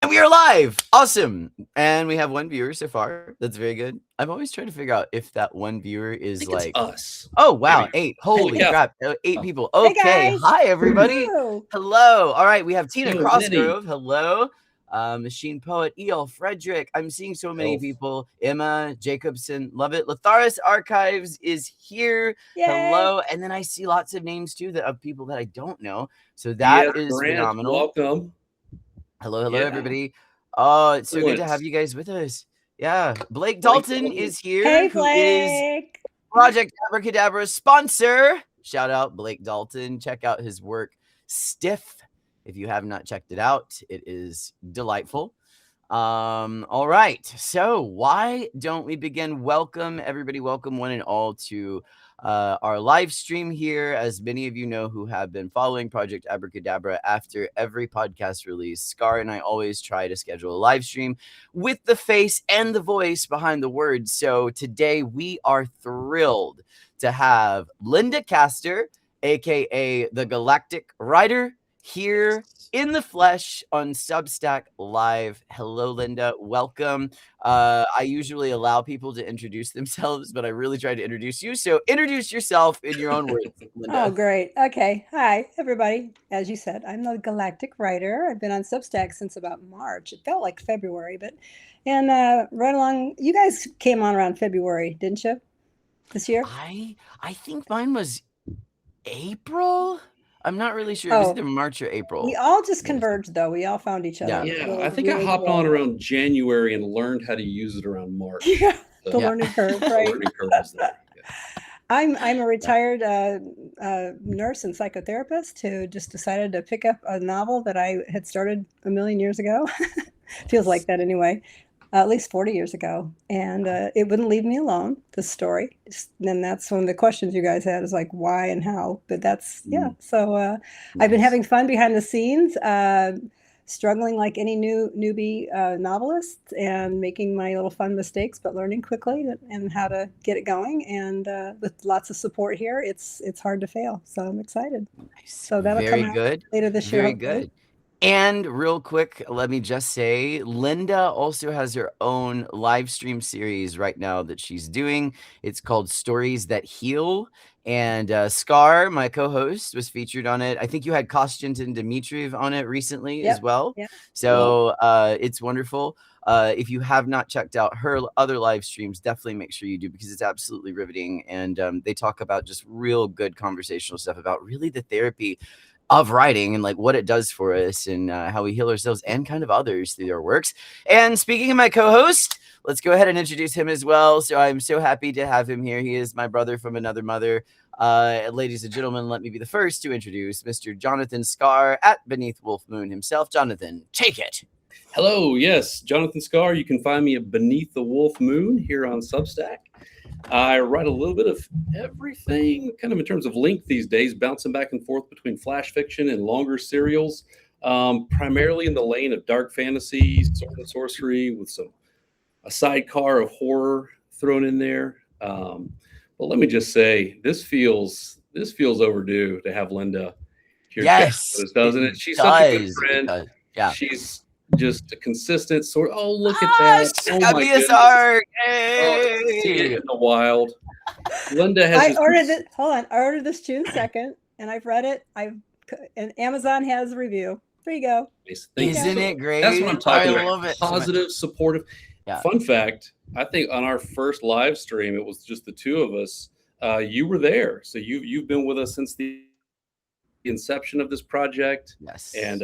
And we are live. Awesome. And we have one viewer so far. That's very good. I've always tried to figure out if that one viewer is like us. Oh, wow. Maybe. 8. Holy crap. 8 people. Okay. Hey guys. Hi, everybody. Hello. All right. We have Tina Hello, Crossgrove. Hello. Machine Poet, E.L. Frederick. I'm seeing so many people. Emma Jacobson. Love it. Letharis Archives is here. Yay. Hello. And then I see lots of names too of people that I don't know. So that is Grant, phenomenal. Welcome. Hello, everybody. Oh, it's so good to have you guys with us. Yeah. Blake Dalton is here. Hey, Who is Project Abracadabra's sponsor. Shout out Blake Dalton. Check out his work, Stiff. If you have not checked it out, it is delightful. All right. So why don't we begin? Welcome, everybody. Welcome one and all to our live stream here. As many of you know who have been following Project Abracadabra, after every podcast release, Scar and I always try to schedule a live stream with the face and the voice behind the words. So today we are thrilled to have Linda Castor, aka the Galactic writer, here in the flesh on Substack Live. Hello, Linda. Welcome. I usually allow people to introduce themselves, but I really tried to introduce you. So introduce yourself in your own words, Linda. Oh, great. Okay. Hi, everybody. As you said, I'm the Galactic writer. I've been on Substack since about March. It felt like February, but right along. You guys came on around February, didn't you? This year? I think mine was April. I'm not really sure. It was either March or April. We all just converged, though. We all found each other. Yeah, I think I hopped on around January and learned how to use it around March. Yeah, the learning curve, right? The learning curve was there. I'm a retired nurse and psychotherapist who just decided to pick up a novel that I had started a million years ago. Feels like that anyway. At least 40 years ago. And it wouldn't leave me alone, the story. And that's one of the questions you guys had is like, why and how? But that's, So I've been having fun behind the scenes, struggling like any newbie novelist and making my little fun mistakes, but learning quickly and how to get it going. And with lots of support here, it's hard to fail. So I'm excited. Nice. So that'll come out later this year. Very good. And real quick, let me just say, Linda also has her own live stream series right now that she's doing. It's called Stories That Heal. And Scar, my co-host, was featured on it. I think you had Konstantin Dmitriev on it recently as well. Yep. So it's wonderful. If you have not checked out her other live streams, definitely make sure you do, because it's absolutely riveting. And they talk about just real good conversational stuff about really the therapy of writing and like what it does for us and how we heal ourselves and kind of others through their works. And speaking of my co-host, let's go ahead and introduce him as well. So I'm so happy to have him here. He is my brother from another mother. Ladies and gentlemen, let me be the first to introduce Mr. Jonathan Scar at Beneath Wolf Moon himself. Jonathan, take it. Hello, yes, Jonathan Scar. You can find me at Beneath the Wolf Moon here on Substack. I write a little bit of everything, kind of in terms of length these days, bouncing back and forth between flash fiction and longer serials, primarily in the lane of dark fantasy, sword and sorcery, with a sidecar of horror thrown in there. But let me just say, this feels overdue to have Linda here. Yes, doesn't it? She's such a good friend. Yeah, she's just a consistent sort. Oh, look at that! Oh my goodness! Hey. See it in the wild. Linda has. I ordered it. Hold on, I ordered this June 2nd, and I've read it. And Amazon has a review. There you go. Isn't it great? That's what I'm talking about. I love it. Positive, supportive. Yeah. Fun fact: I think on our first live stream, it was just the two of us. You were there, so you've been with us since the inception of this project. Yes. And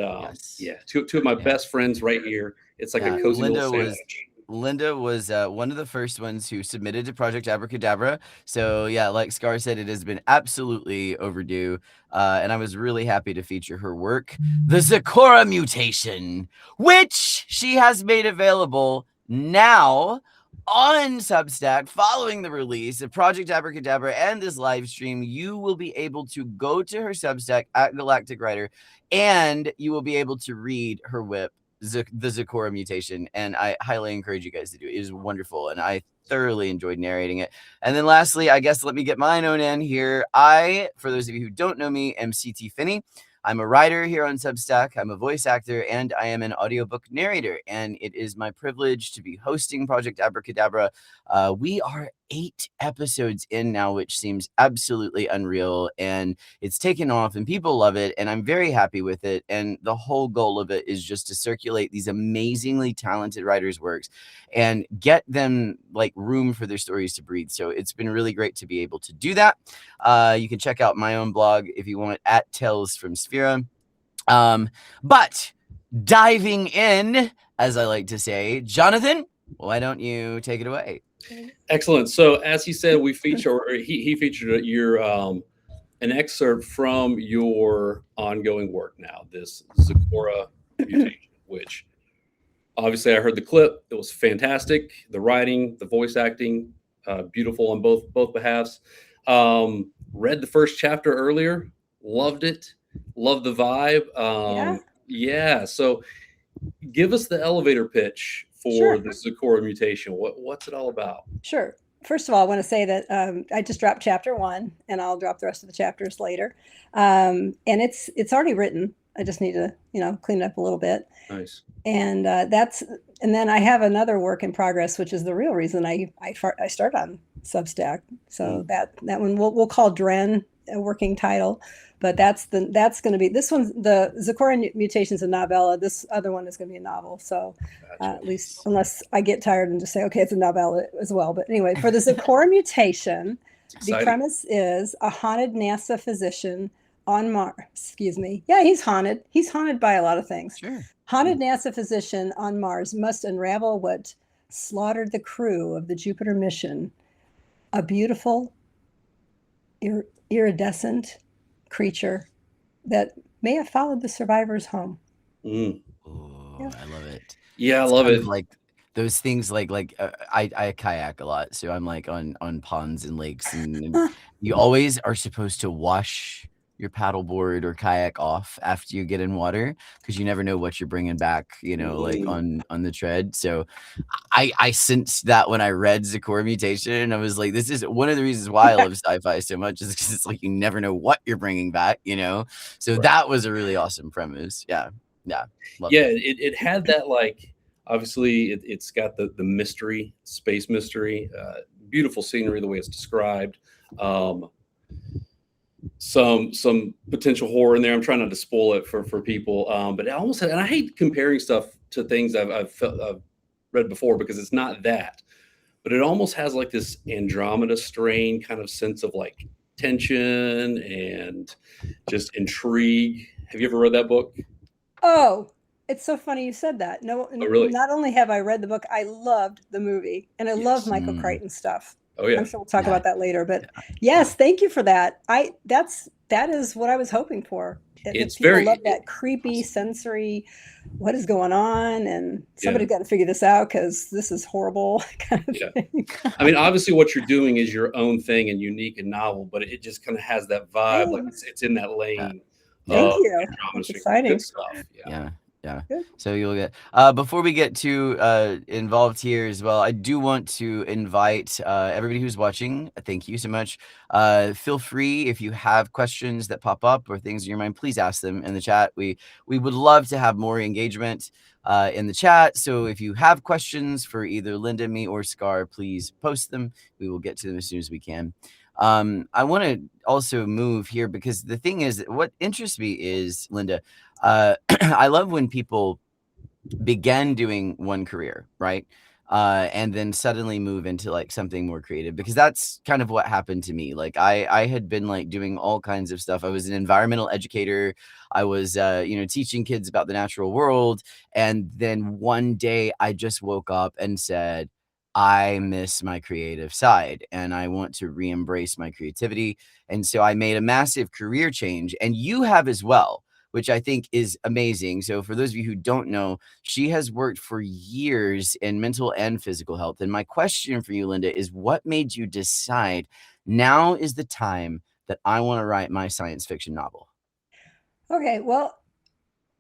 two of my best friends right here. It's like a cozy little sandwich. Linda was one of the first ones who submitted to Project Abracadabra. So yeah, like Scar said, it has been absolutely overdue. And I was really happy to feature her work, The Zecora Mutation, which she has made available now on Substack. Following the release of Project Abracadabra and this live stream, you will be able to go to her Substack at Galactic Writer, and you will be able to read her whip, the Zecora Mutation, and I highly encourage you guys to do it. It is wonderful, and I thoroughly enjoyed narrating it. And then lastly, I guess let me get mine own in here. I, for those of you who don't know me, am CT Finney. I'm a writer here on Substack. I'm a voice actor, and I am an audiobook narrator. And it is my privilege to be hosting Project Abracadabra. We are 8 episodes in now, which seems absolutely unreal. And it's taken off, and people love it. And I'm very happy with it. And the whole goal of it is just to circulate these amazingly talented writers' works and get them like room for their stories to breathe. So it's been really great to be able to do that. You can check out my own blog if you want at Tales from Sphyra. But diving in, as I like to say, Jonathan, why don't you take it away? Excellent. So as he said, we feature, or he featured your an excerpt from your ongoing work now, this Zecora mutation, which obviously I heard the clip. It was fantastic. The writing, the voice acting, beautiful on both behalves. Read the first chapter earlier, loved it. Love the vibe. Yeah. So give us the elevator pitch for the Zecora mutation. What's it all about? Sure. First of all, I want to say that I just dropped chapter 1, and I'll drop the rest of the chapters later. And it's already written. I just need to, clean it up a little bit. Nice. And and then I have another work in progress, which is the real reason I start on Substack. So that one we'll call Dren a working title, but that's going to be, this one's the Zecora mutation's a novella. This other one is going to be a novel. So at least, unless I get tired and just say, okay, it's a novella as well. But anyway, for the Zecora mutation, the premise is a haunted NASA physician on Mars. Excuse me. Yeah, he's haunted. He's haunted by a lot of things. Sure. Haunted NASA physician on Mars must unravel what slaughtered the crew of the Jupiter mission. A beautiful, iridescent creature that may have followed the survivors home. Oh, yeah. I love it. Yeah, I love it. Like those things, I kayak a lot, so I'm like on ponds and lakes, and you always are supposed to wash your paddleboard or kayak off after you get in water, because you never know what you're bringing back, like on the tread. So I sensed that when I read Zecora mutation, and I was like, this is one of the reasons why I love sci-fi so much, is because it's like you never know what you're bringing back, so that was a really awesome premise. Yeah it had that, like, obviously it's got the mystery, space mystery, beautiful scenery, the way it's described, some potential horror in there. I'm trying not to spoil it for people, but it almost had, and I hate comparing stuff to things I've read before, because it's not that, but it almost has like this Andromeda strain kind of sense of like tension and just intrigue. Have you ever read that book? Oh, it's so funny you said that. No, really? Not only have I read the book, I loved the movie, and I love Michael Crichton stuff. Oh yeah, I'm sure we'll talk about that later. But yes, thank you for that. That is what I was hoping for. It's people very love that creepy sensory. What is going on? And somebody's got to figure this out, because this is horrible kind of thing. I mean, obviously, what you're doing is your own thing and unique and novel, but it just kind of has that vibe, like it's in that lane. Thank you. It's exciting. Good stuff. Yeah. Good. So you'll get before we get too involved here as well, I do want to invite everybody who's watching. Thank you so much. Feel free, if you have questions that pop up or things in your mind, please ask them in the chat. We would love to have more engagement in the chat. So if you have questions for either Linda, me, or Scar, please post them. We will get to them as soon as we can. I want to also move here, because the thing is, what interests me is, Linda, I love when people begin doing one career, right? And then suddenly move into like something more creative, because that's kind of what happened to me. Like I had been like doing all kinds of stuff. I was an environmental educator. I was, teaching kids about the natural world. And then one day I just woke up and said, I miss my creative side, and I want to re-embrace my creativity. And so I made a massive career change, and you have as well, which I think is amazing. So for those of you who don't know, she has worked for years in mental and physical health. And my question for you, Linda, is what made you decide now is the time that I want to write my science fiction novel? Okay, well,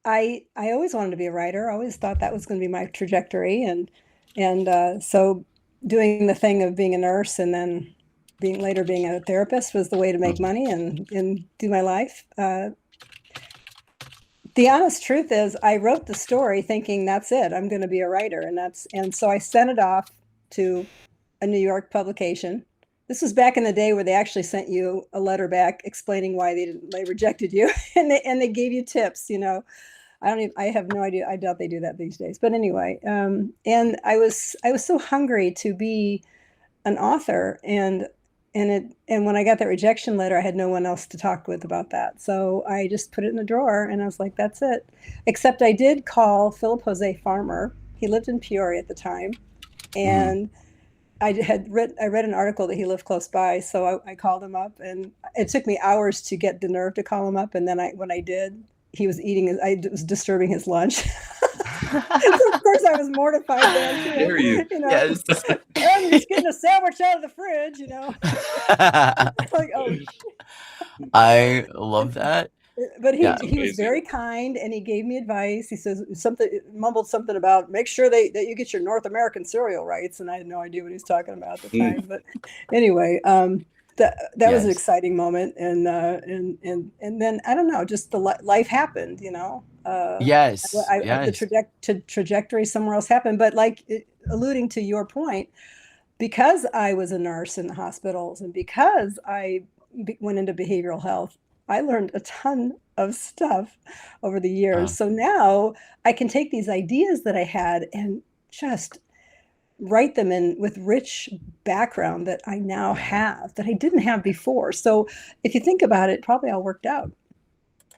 I always wanted to be a writer. I always thought that was going to be my trajectory. And so doing the thing of being a nurse and then later being a therapist was the way to make money and do my life. The honest truth is I wrote the story thinking that's it. I'm going to be a writer. And so I sent it off to a New York publication. This was back in the day where they actually sent you a letter back explaining why they rejected you, and they gave you tips. I have no idea. I doubt they do that these days. But anyway, and I was so hungry to be an author, and when I got that rejection letter, I had no one else to talk with about that. So I just put it in a drawer, and I was like, that's it. Except I did call Philip Jose Farmer. He lived in Peoria at the time, and I read an article that he lived close by, so I called him up, and it took me hours to get the nerve to call him up. And then when I did, he was I was disturbing his lunch. So of course I was mortified then. Dare you? Yes. I'm just getting a sandwich out of the fridge, Like, oh. I love that. But he was very kind, and he gave me advice. He says mumbled something about make sure that you get your North American cereal rights, and I had no idea what he was talking about at the time. But anyway, that was an exciting moment, and then I don't know, just the life happened, The trajectory somewhere else happened. But alluding to your point, because I was a nurse in the hospitals, and because I went into behavioral health, I learned a ton of stuff over the years. So now I can take these ideas that I had and just write them in with rich background that I now have that I didn't have before. So if you think about it, probably all worked out.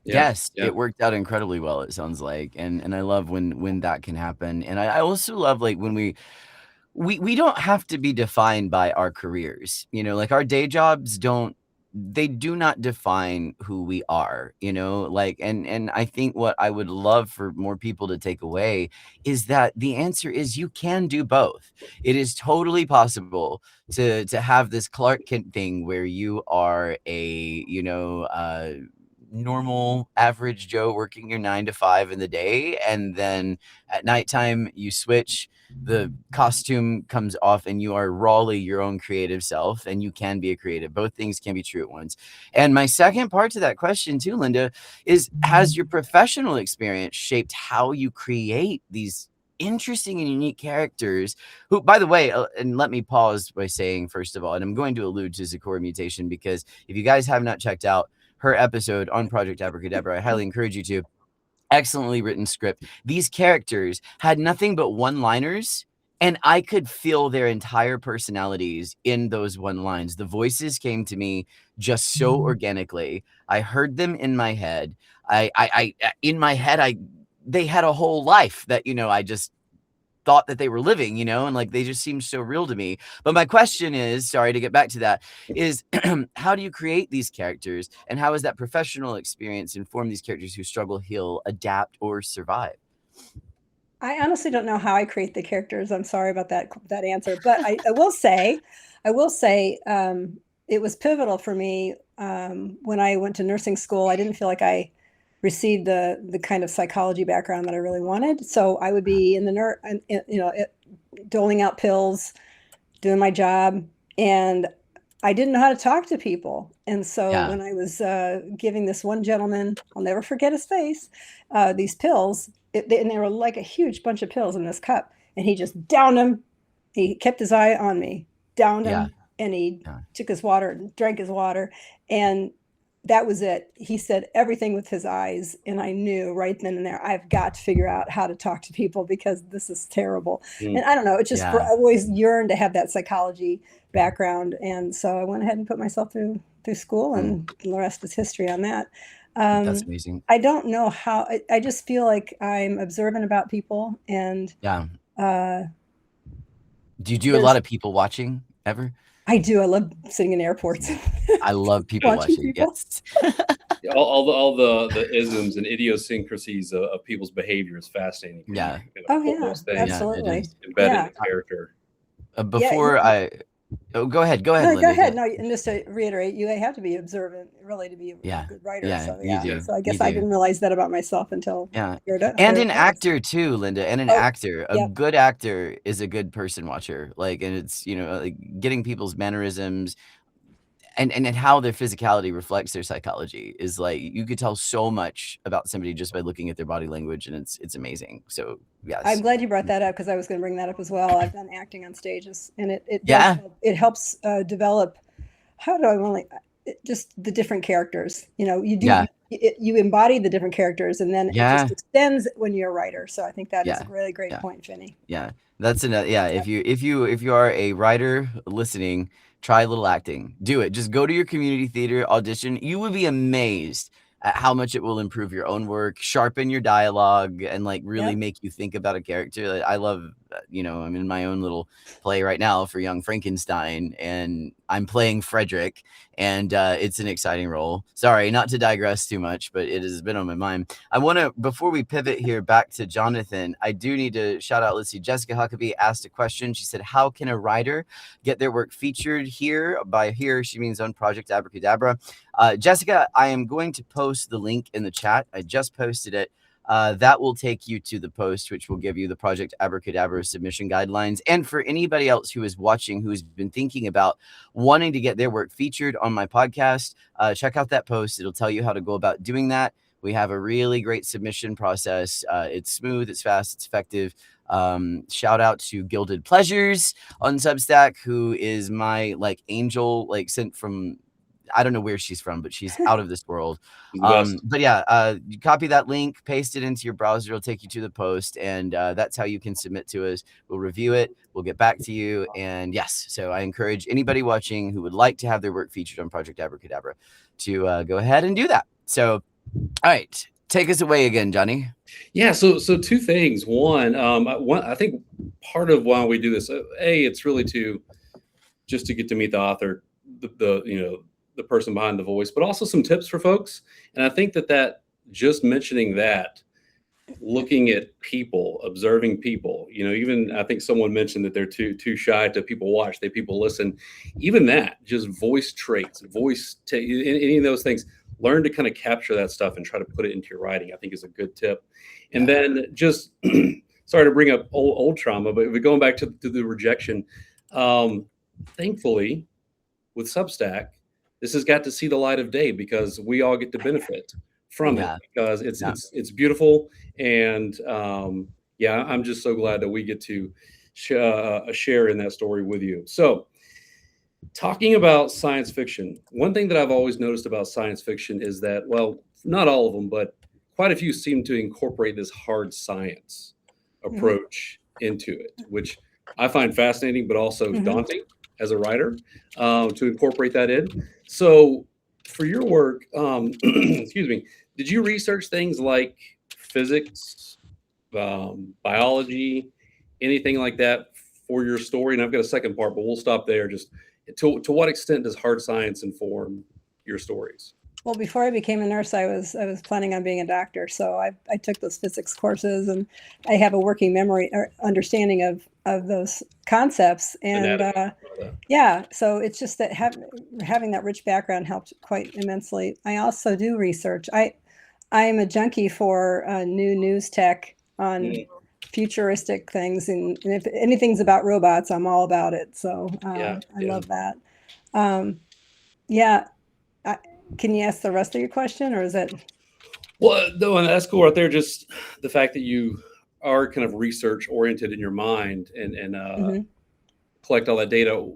Yes, it worked out incredibly well, it sounds like. And I love when that can happen. And I also love when we don't have to be defined by our careers, our day jobs do not define who we are, and I think what I would love for more people to take away is that the answer is you can do both. It is totally possible to have this Clark Kent thing where you are a, normal average Joe working your 9 to 5 in the day, and then at nighttime you switch, the costume comes off, and you are rawly your own creative self, and you can be a creative. Both things can be true at once. And my second part to that question too, Linda, is has your professional experience shaped how you create these interesting and unique characters who, by the way, and let me pause by saying, first of all, and I'm going to allude to Zecora Mutation, because if you guys have not checked out her episode on Project Abracadabra, I highly encourage you to. Excellently written script. These characters had nothing but one-liners, and I could feel their entire personalities in those one lines. The voices came to me just so organically. I heard them in my head. They had a whole life that, I just thought that they were living, and they just seemed so real to me. But my question is, sorry to get back to that, is how do you create these characters, and how has that professional experience informed these characters who struggle, heal, adapt, or survive? I honestly don't know how I create the characters. I'm sorry about that answer, but I will say, it was pivotal for me when I went to nursing school. I didn't feel like I received the kind of psychology background that I really wanted. So I would be in the doling out pills, doing my job, and I didn't know how to talk to people. And so when I was giving this one gentleman, I'll never forget his face, these pills, and they were like a huge bunch of pills in this cup, and he just downed them. He kept his eye on me, downed them, and he took his water and drank his water, and that was it. He said everything with his eyes, and I knew right then and there, I've got to figure out how to talk to people because this is terrible. And I don't know, it's just I always yearned to have that psychology background, and so I went ahead and put myself through school, and the rest is history on that. That's amazing. I don't know how. I just feel like I'm observant about people, and do you do a lot of people watching ever? I do. I love sitting in airports. I love people watching. People. Yes. all the isms and idiosyncrasies of people's behavior is fascinating. Yeah. Absolutely. Embedded in the character. Go ahead. No, Linda. go ahead. No, and just to reiterate, you have to be observant really to be a good writer. You do. So I guess I didn't realize that about myself until you're done. And an actor too, Linda. And an actor. A good actor is a good person watcher. And it's getting people's mannerisms. and how their physicality reflects their psychology is like, you could tell so much about somebody just by looking at their body language, and it's amazing. So yes, I'm glad you brought that up because I was going to bring that up as well. I've done acting on stages, and Yeah. it helps develop. How do I want to just the different characters? You embody the different characters, and then it just extends when you're a writer. So I think that is a really great point, Finney. Yeah, that's another. Yeah, if you are a writer listening, try a little acting. Do it. Just go to your community theater audition. You would be amazed at how much it will improve your own work, sharpen your dialogue, and like really make you think about a character. Like, I love, I'm in my own little play right now for Young Frankenstein, and I'm playing Frederick, and it's an exciting role. Sorry, not to digress too much, but it has been on my mind. I want to, before we pivot here back to Jonathan, I do need to shout out, let's see, Jessica Huckabee asked a question. She said, how can a writer get their work featured here? By here, she means on Project Abracadabra. Jessica, I am going to post the link in the chat. I just posted it. That will take you to the post, which will give you the Project Abracadabra submission guidelines. And for anybody else who is watching, who's been thinking about wanting to get their work featured on my podcast, check out that post. It'll tell you how to go about doing that. We have a really great submission process. It's smooth, it's fast, it's effective. Shout out to Gilded Pleasures on Substack, who is my like angel, like sent from, I don't know where she's from, but she's out of this world. But yeah, you copy that link, paste it into your browser. It'll take you to the post, and that's how you can submit to us. We'll review it. We'll get back to you. And yes, so I encourage anybody watching who would like to have their work featured on Project Abracadabra to go ahead and do that. So, all right, take us away again, Johnny. Yeah. So two things. One, I think part of why we do this, it's really just to get to meet the author, the person behind the voice, but also some tips for folks. And I think that just mentioning that, looking at people, observing people, even I think someone mentioned that they're too shy to people watch, people listen. Even that, just voice traits, any of those things, learn to kind of capture that stuff and try to put it into your writing, I think is a good tip. And then just, sorry to bring up old trauma, but going back to the rejection, thankfully with Substack, this has got to see the light of day because we all get to benefit from it because it's beautiful. And I'm just so glad that we get to share in that story with you. So talking about science fiction, one thing that I've always noticed about science fiction is that, well, not all of them, but quite a few seem to incorporate this hard science approach into it, which I find fascinating, but also daunting as a writer to incorporate that in. So for your work, excuse me, did you research things like physics, biology, anything like that for your story? And I've got a second part, but we'll stop there. Just to what extent does hard science inform your stories? Well, before I became a nurse, I was planning on being a doctor. So I took those physics courses, and I have a working memory or understanding of those concepts. And so it's just that having that rich background helped quite immensely. I also do research. I am a junkie for new news tech on futuristic things, and if anything's about robots, I'm all about it. So I love that. Can you ask the rest of your question, or is it? Well, no, that's cool right there. Just the fact that you are kind of research oriented in your mind and collect all that data.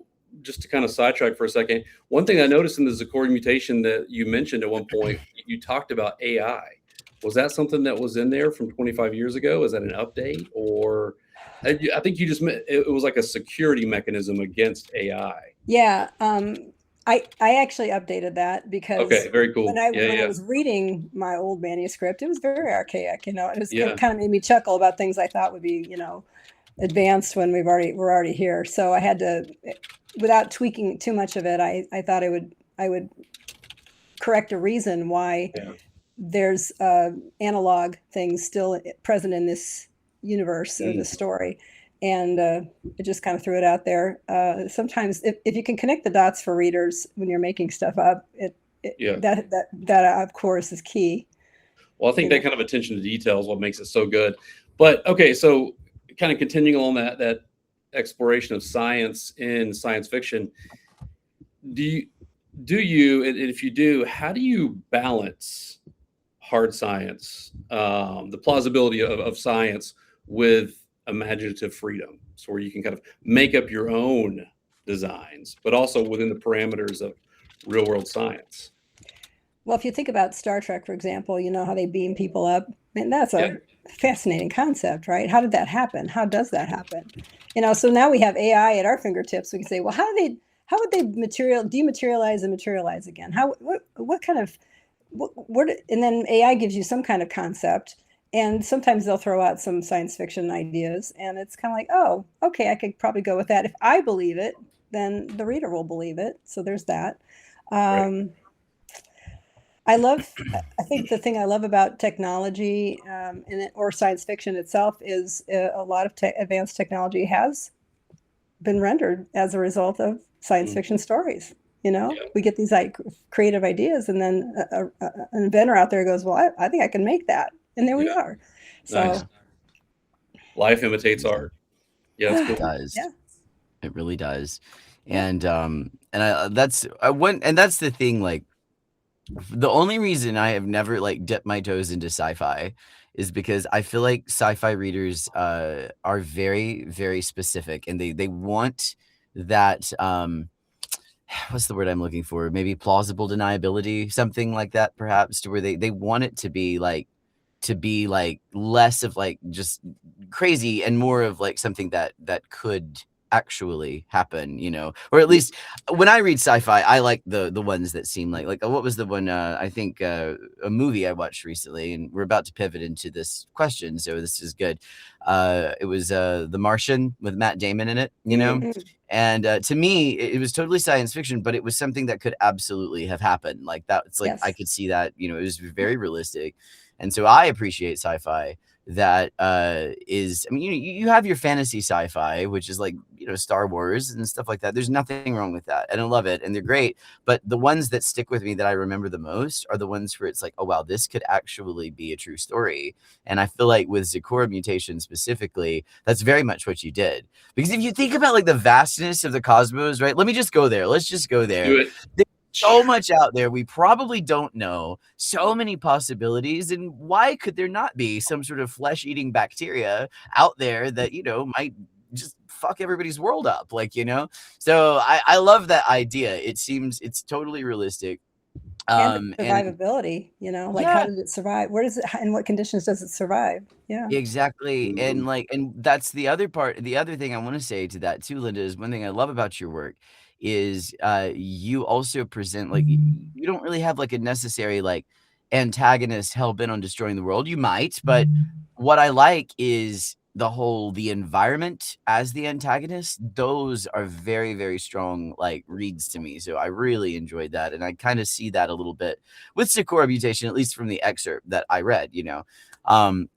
Just to kind of sidetrack for a second, one thing I noticed in the Zecorian mutation that you mentioned at one point, you talked about AI. Was that something that was in there from 25 years ago? Is that an update, or I think you just meant it was like a security mechanism against AI? Yeah. I actually updated that because very cool. When I was reading my old manuscript, it was very archaic. It kind of made me chuckle about things I thought would be, advanced when we're already here. So I had to, without tweaking too much of it, I thought I would correct a reason why there's analog things still present in this universe or this story. And I just kind of threw it out there. Sometimes if you can connect the dots for readers when you're making stuff up, that of course is key. Well, I think that kind of attention to detail is what makes it so good. But okay, so kind of continuing along that exploration of science in science fiction, do you, and if you do, how do you balance hard science, the plausibility of science with imaginative freedom, so where you can kind of make up your own designs, but also within the parameters of real world science? Well, if you think about Star Trek, for example, you know how they beam people up. And that's Yeah. a fascinating concept, right? How did that happen? How does that happen? You know, so now we have AI at our fingertips. We can say, well, how would they dematerialize and materialize again? What kind of, and then AI gives you some kind of concept. And sometimes they'll throw out some science fiction ideas. And it's kind of like, oh, okay, I could probably go with that. If I believe it, then the reader will believe it. So there's that. Right. I think the thing I love about technology or science fiction itself is a lot of advanced technology has been rendered as a result of science fiction stories. You know, Yeah. we get these like creative ideas, and then an inventor out there goes, "Well, I think I can make that," and there we Yeah. are. So, Nice. Life imitates art. Yeah, that's It cool. does. yeah. It really does. Yeah. And that's the thing, like the only reason I have never like dipped my toes into sci-fi is because I feel like sci-fi readers are very, very specific, and they want that what's the word I'm looking for? Maybe plausible deniability, something like that, perhaps, to where they want it to be like less of like just crazy and more of like something that could actually happen, you know, or at least when I read sci-fi, I like the ones that seem like what was the one I think a movie I watched recently, and we're about to pivot into this question, so this is good. It was The Martian with Matt Damon in it, you know. Mhm. And to me, it was totally science fiction, but it was something that could absolutely have happened. Like that, it's like I Yes. could see that, you know, it was very realistic. And so I appreciate sci-fi that is, I mean, you have your fantasy sci-fi, which is like, you know, Star Wars and stuff like that. There's nothing wrong with that. And I love it. And they're great. But the ones that stick with me that I remember the most are the ones where it's like, oh, wow, this could actually be a true story. And I feel like with Zecora Mutation specifically, that's very much what you did. Because if you think about like the vastness of the cosmos, right? Let me just go there. Let's just go there. Do it. So much out there we probably don't know, so many possibilities, and why could there not be some sort of flesh-eating bacteria out there that, you know, might just fuck everybody's world up, like, you know? So I love that idea. It seems it's totally realistic. And the And survivability, you know, like how yeah, did it survive? Where does it, in what conditions does it survive? Yeah. exactly. And Mhm. like, and that's the other part. The other thing I want to say to that too, Linda, is one thing I love about your work is you also present like you don't really have like a necessary like antagonist hell bent on destroying the world. You might, but what I like is the environment as the antagonist. Those are very, very strong like reads to me. So I really enjoyed that. And I kind of see that a little bit with Sakura Mutation, at least from the excerpt that I read, you know.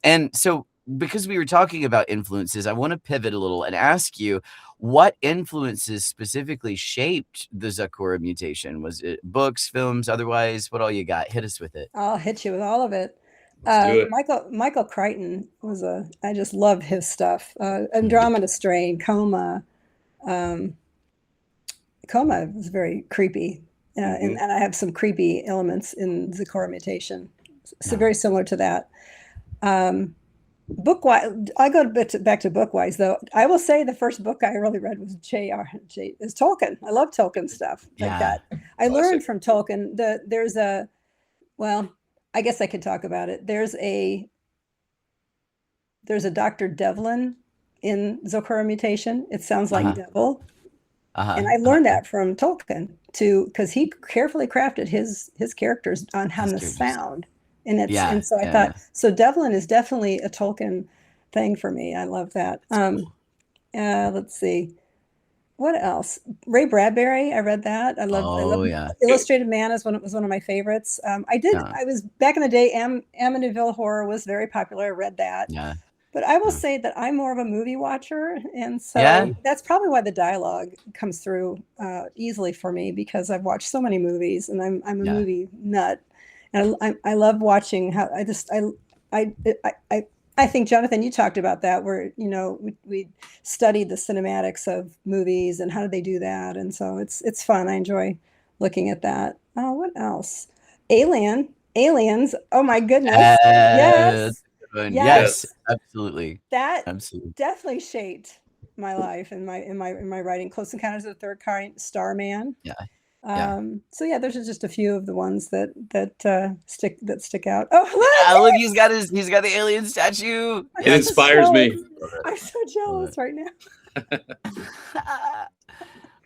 And so because we were talking about influences, I want to pivot a little and ask you what influences specifically shaped the Zakura Mutation? Was it books, films, otherwise? What all you got? Hit us with it. I'll hit you with all of it. Let's do it. Michael Crichton I just love his stuff. Mhm. Andromeda Strain, Coma. Um, Coma was very creepy. Mhm. And I have some creepy elements in Zecora Mutation. So No. very similar to that. Bookwise, I go back to Bookwise, though. I will say the first book I really read was is Tolkien. I love Tolkien stuff like Yeah. that. I Classic. learned from Tolkien that well, I guess I could talk about it. There's a Dr. Devlin in Zocora Mutation. It sounds like Uh-huh. devil. Uh-huh. And I learned that from Tolkien because he carefully crafted his characters on how His the characters. sound. And Yeah, so I yeah, thought, so Devlin is definitely a Tolkien thing for me. I love that. Let's see. What else? Ray Bradbury. I read that. I love Oh, yeah. Illustrated Man was one of my favorites. Yeah. I was back in the day, Amityville Horror was very popular. I read that. Yeah. But I will Yeah. say that I'm more of a movie watcher, and Yeah. so that's probably why the dialogue comes through easily for me, because I've watched so many movies, and I'm a Yeah. movie nut, and I love watching how I think, Jonathan, you talked about that, where you know we studied the cinematics of movies and how do they do that, and so it's fun. I enjoy looking at that. Oh, what else? Aliens. Oh my goodness. That's Yes. a good one. Yes. Yes, absolutely. That Absolutely. definitely shaped my life and my writing. Close Encounters of the Third Kind, Starman. Yeah. Yeah. So yeah, those are just a few of the ones that stick out. Oh, Ah, look! look, he's got the alien statue. I'm It Yes. so inspires me. jealous. Love it. I'm so jealous right now.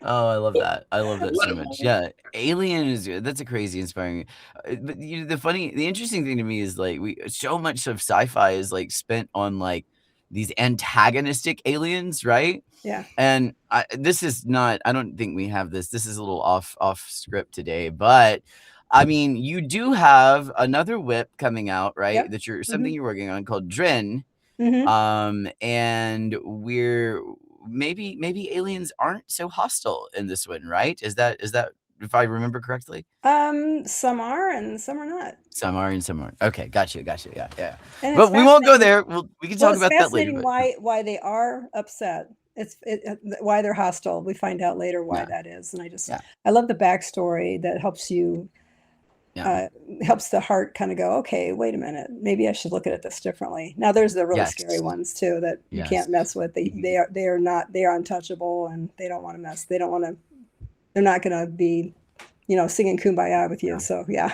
Oh, I love that. I love that so What- much. Yeah, Alien that's a crazy inspiring. But the interesting thing to me is like so much of sci-fi is like spent on like these antagonistic aliens, right? Yeah. And this is not. I don't think we have this. This is a little off script today, but I mean, you do have another whip coming out, right? Yep. That something you're working on called Drin. Mm-hmm. And we're maybe aliens aren't so hostile in this one, right? Is that if I remember correctly? Some are and some are not. Some are and some aren't. Okay, gotcha. Yeah. And But we won't go fascinating- there. We can talk it's about that later. fascinating But, why they are upset. Why they're hostile. We find out later why Yeah. that is. And Yeah. I love the backstory that helps you. Yeah. Helps the heart kind of go, okay, wait a minute, maybe I should look at this differently. Now there's the really Yes. scary ones too that you Yes. can't mess with. They are untouchable and they don't want to mess. They're not going to be, singing Kumbaya with you. Yeah. So yeah.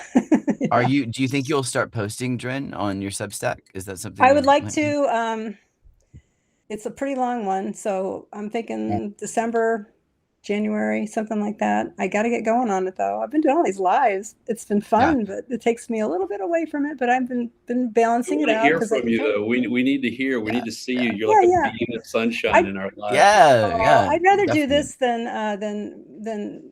do you think you'll start posting Drin on your Substack? Is that something I would you like might to. It's a pretty long one, so I'm thinking December, January, something like that. I got to get going on it though. I've been doing all these lives. It's been fun, but it takes me a little bit away from it. But I've been balancing it We want out. to hear from you though. We need to hear. We need to see you. You're like a beam of sunshine in our lives. Yeah. I'd rather definitely. do this than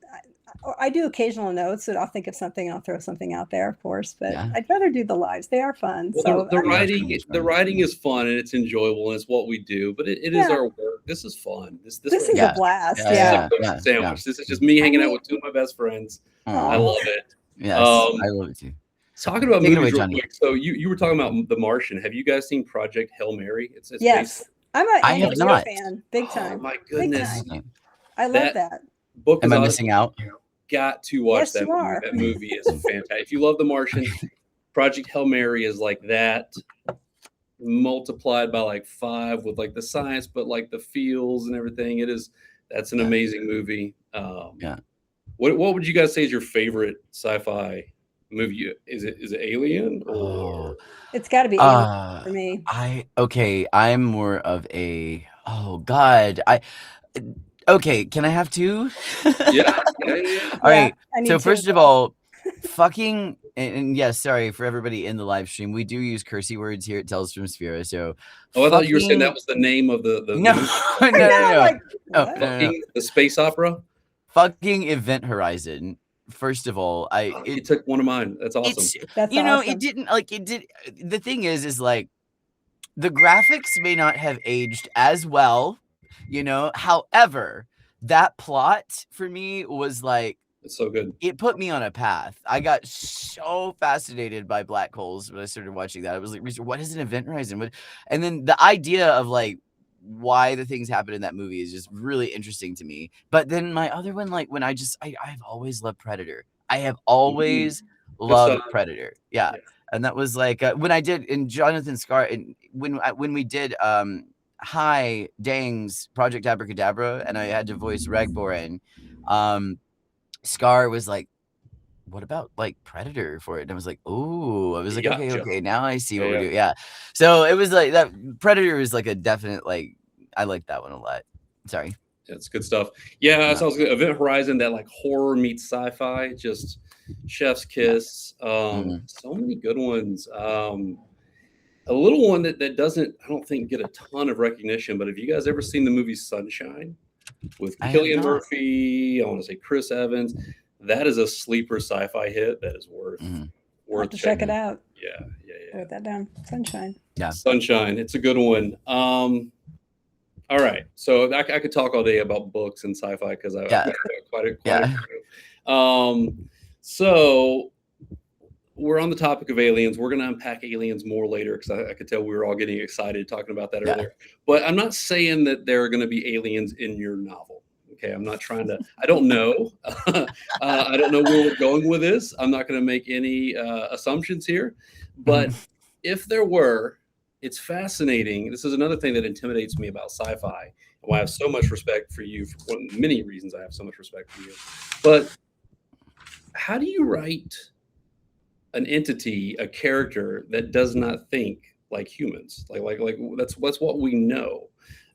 I do occasional notes, and I'll think of something and I'll throw something out there, of course. But Yeah. I'd rather do the lives. They are fun. Well, So the I writing, love the fun. writing is fun and it's enjoyable and it's what we do. But it is Yeah. our work. This is fun. This this is is Yeah. a blast. Yeah, Yeah. a toast sandwich. This is just me hanging out with two of my best friends. I Aw. love it. Yes, I love it too. Talking about Take it movies away, real Johnny. quick. So you were talking about The Martian. Have you guys seen Project Hail Mary? It's Yes. based- I'm a I have Andy not. fan, big time. Oh my Big goodness. time. I love that. Book Am is I awesome. missing out? Got to watch Yes, that you movie. are. That movie is fantastic. If you love The Martian, Project Hail Mary is like that multiplied by like 5 with like the science, but like the feels and everything. That's an amazing movie. Yeah. What would you guys say is your favorite sci-fi movie? Is it Alien or It's got to be Alien for me. I'm more of a God. Okay, can I have two? yeah. All right. I need So to. first of all, fucking and yes, sorry for everybody in the live stream. We do use cursey words here at Tales from Sphyra. So Oh, I thought you were saying that was the name of the no, movie. no. Like, No, what? no. The space opera. Fucking Event Horizon. First of all, You took one of mine. That's awesome. That's it awesome. didn't it did. The thing is like the graphics may not have aged as well, however, that plot for me was like, It's so good. it put me on a path. I got so fascinated by black holes when I started watching that. I was like, what is an event horizon? And then the idea of like why the things happen in that movie is just really interesting to me. But then my other one, like when I've always loved Predator. I have always loved Predator. Yeah. And that was like when I did in Jonathan Scar, and when we did Hi Dang's Project Abracadabra, and I had to voice Ragborin, Scar was like, what about like Predator for it? And I was like, oh, I was like, okay, now I see what we're doing. Yeah. So it was like that Predator is like a definite, like, I like that one a lot. Sorry. It's good stuff. Yeah, that sounds good. Event Horizon, that like horror meets sci-fi, just chef's kiss. So many good ones. A little one that doesn't, I don't think, get a ton of recognition, but have you guys ever seen the movie Sunshine with Cillian Murphy? I want to say Chris Evans. That is a sleeper sci-fi hit that is worth I'll have to check it out. Yeah. Write that down. Sunshine. Yeah. Sunshine. It's a good one. All right. So I could talk all day about books and sci-fi because I've got quite a few. So we're on the topic of aliens. We're going to unpack aliens more later because I could tell we were all getting excited talking about that earlier. But I'm not saying that there are going to be aliens in your novel. Okay, I'm not trying to. I don't know. I don't know where we're going with this. I'm not going to make any assumptions here. But if there were, it's fascinating. This is another thing that intimidates me about sci-fi, and why I have so much respect for you. For one, many reasons, I have so much respect for you. But how do you write an entity, a character that does not think like humans? Like that's what we know.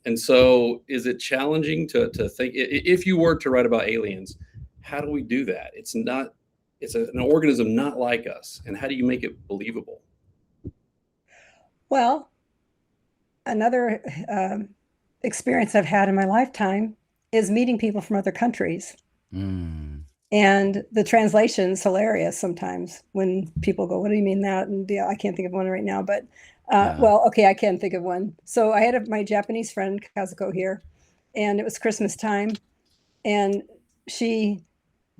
And so is it challenging to think, if you were to write about aliens, how do we do that? It's an organism not like us. And how do you make it believable? Well, another experience I've had in my lifetime is meeting people from other countries. And the translation's hilarious sometimes when people go, what do you mean that? And I can't think of one right now, but well, okay, I can think of one. So I had my Japanese friend, Kazuko, here, and it was Christmas time, and she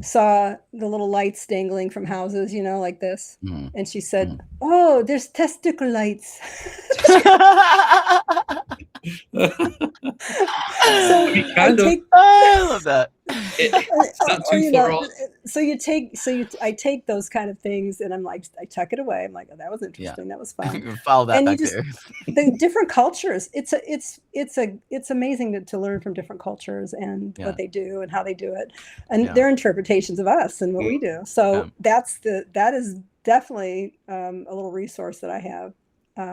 saw the little lights dangling from houses, like this. And she said, oh, there's testicle lights. I love that. It's not too far off. I take those kind of things, and I'm like, I tuck it away. I'm like, oh, that was interesting. That was fun. Follow that back there. The different cultures. It's amazing to learn from different cultures and what they do and how they do it, and their interpretations of us and what we do. So that is definitely a little resource that I have.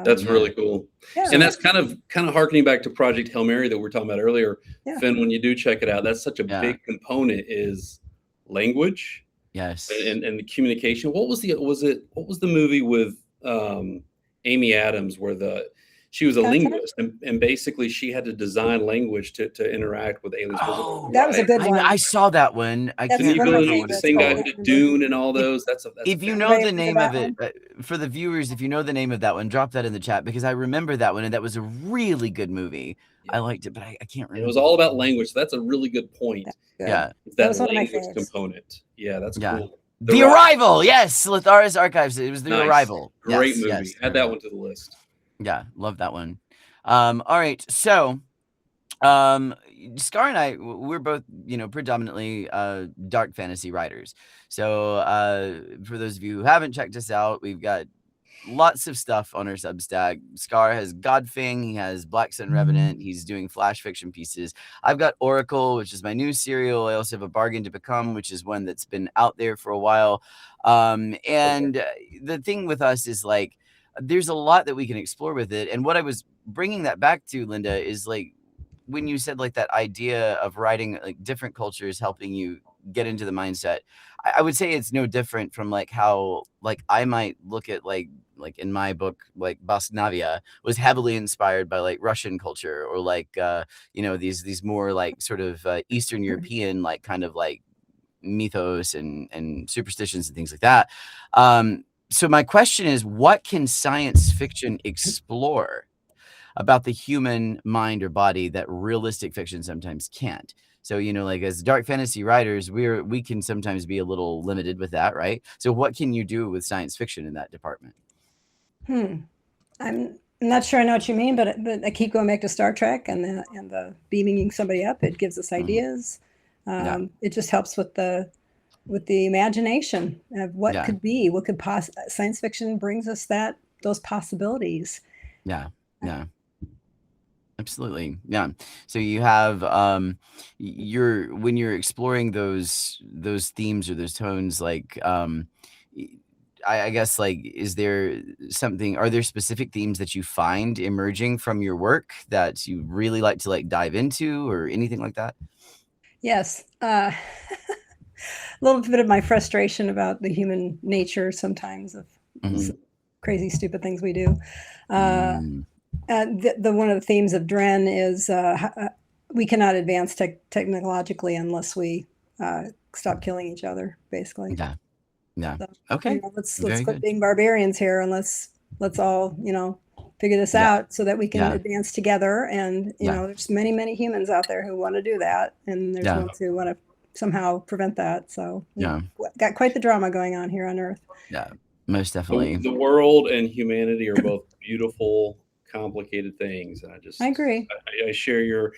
That's really cool. Yeah. And that's kind of harkening back to Project Hail Mary that we were talking about earlier. Yeah. Finn, when you do check it out, that's such a big component is language. Yes. And the communication. What was the movie with Amy Adams where she was a linguist and basically she had to design language to interact with aliens. Oh, that was a good one. I saw that one. The same guy who did Dune and all those. If you know the name of it, for the viewers, if you know the name of that one, drop that in the chat because I remember that one and that was a really good movie. Yeah. I liked it, but I can't remember. It was all about language. So that's a really good point. Yeah. That was language component. Yeah, that's cool. The Arrival. Yes. Lithara's Archives. It was The Arrival. Great movie. Yes. Add that one to the list. Yeah, love that one. All right, so Scar and I, we're both, predominantly dark fantasy writers. So for those of you who haven't checked us out, we've got lots of stuff on our Substack. Scar has Godfang, he has Black Sun Revenant, he's doing flash fiction pieces. I've got Oracle, which is my new serial. I also have A Bargain to Become, which is one that's been out there for a while. And the thing with us is like, there's a lot that we can explore with it. And what I was bringing that back to, Linda, is like when you said like that idea of writing like different cultures helping you get into the mindset, I would say it's no different from like how like I might look at like in my book, like Basnavia was heavily inspired by like Russian culture or like, these more like sort of Eastern European, like kind of like mythos and superstitions and things like that. So my question is, what can science fiction explore about the human mind or body that realistic fiction sometimes can't? So, like as dark fantasy writers, we can sometimes be a little limited with that, right? So what can you do with science fiction in that department? I'm not sure I know what you mean, but I keep going back to Star Trek and the beaming somebody up. It gives us ideas. It just helps with the imagination of what could be, what could science fiction brings us those possibilities. Yeah. Absolutely. Yeah. So you have when you're exploring those themes or those tones, like I guess like are there specific themes that you find emerging from your work that you really like to like dive into or anything like that? Yes. A little bit of my frustration about the human nature sometimes of crazy, stupid things we do. One of the themes of Dren is we cannot advance technologically unless we stop killing each other, basically. Yeah. So, okay. Let's quit being barbarians here and let's all figure this out so that we can advance together. And there's many, many humans out there who want to do that, and there's ones who want to somehow prevent that. So got quite the drama going on here on Earth. Yeah, most definitely. The world and humanity are both beautiful, complicated things, and I agree. I share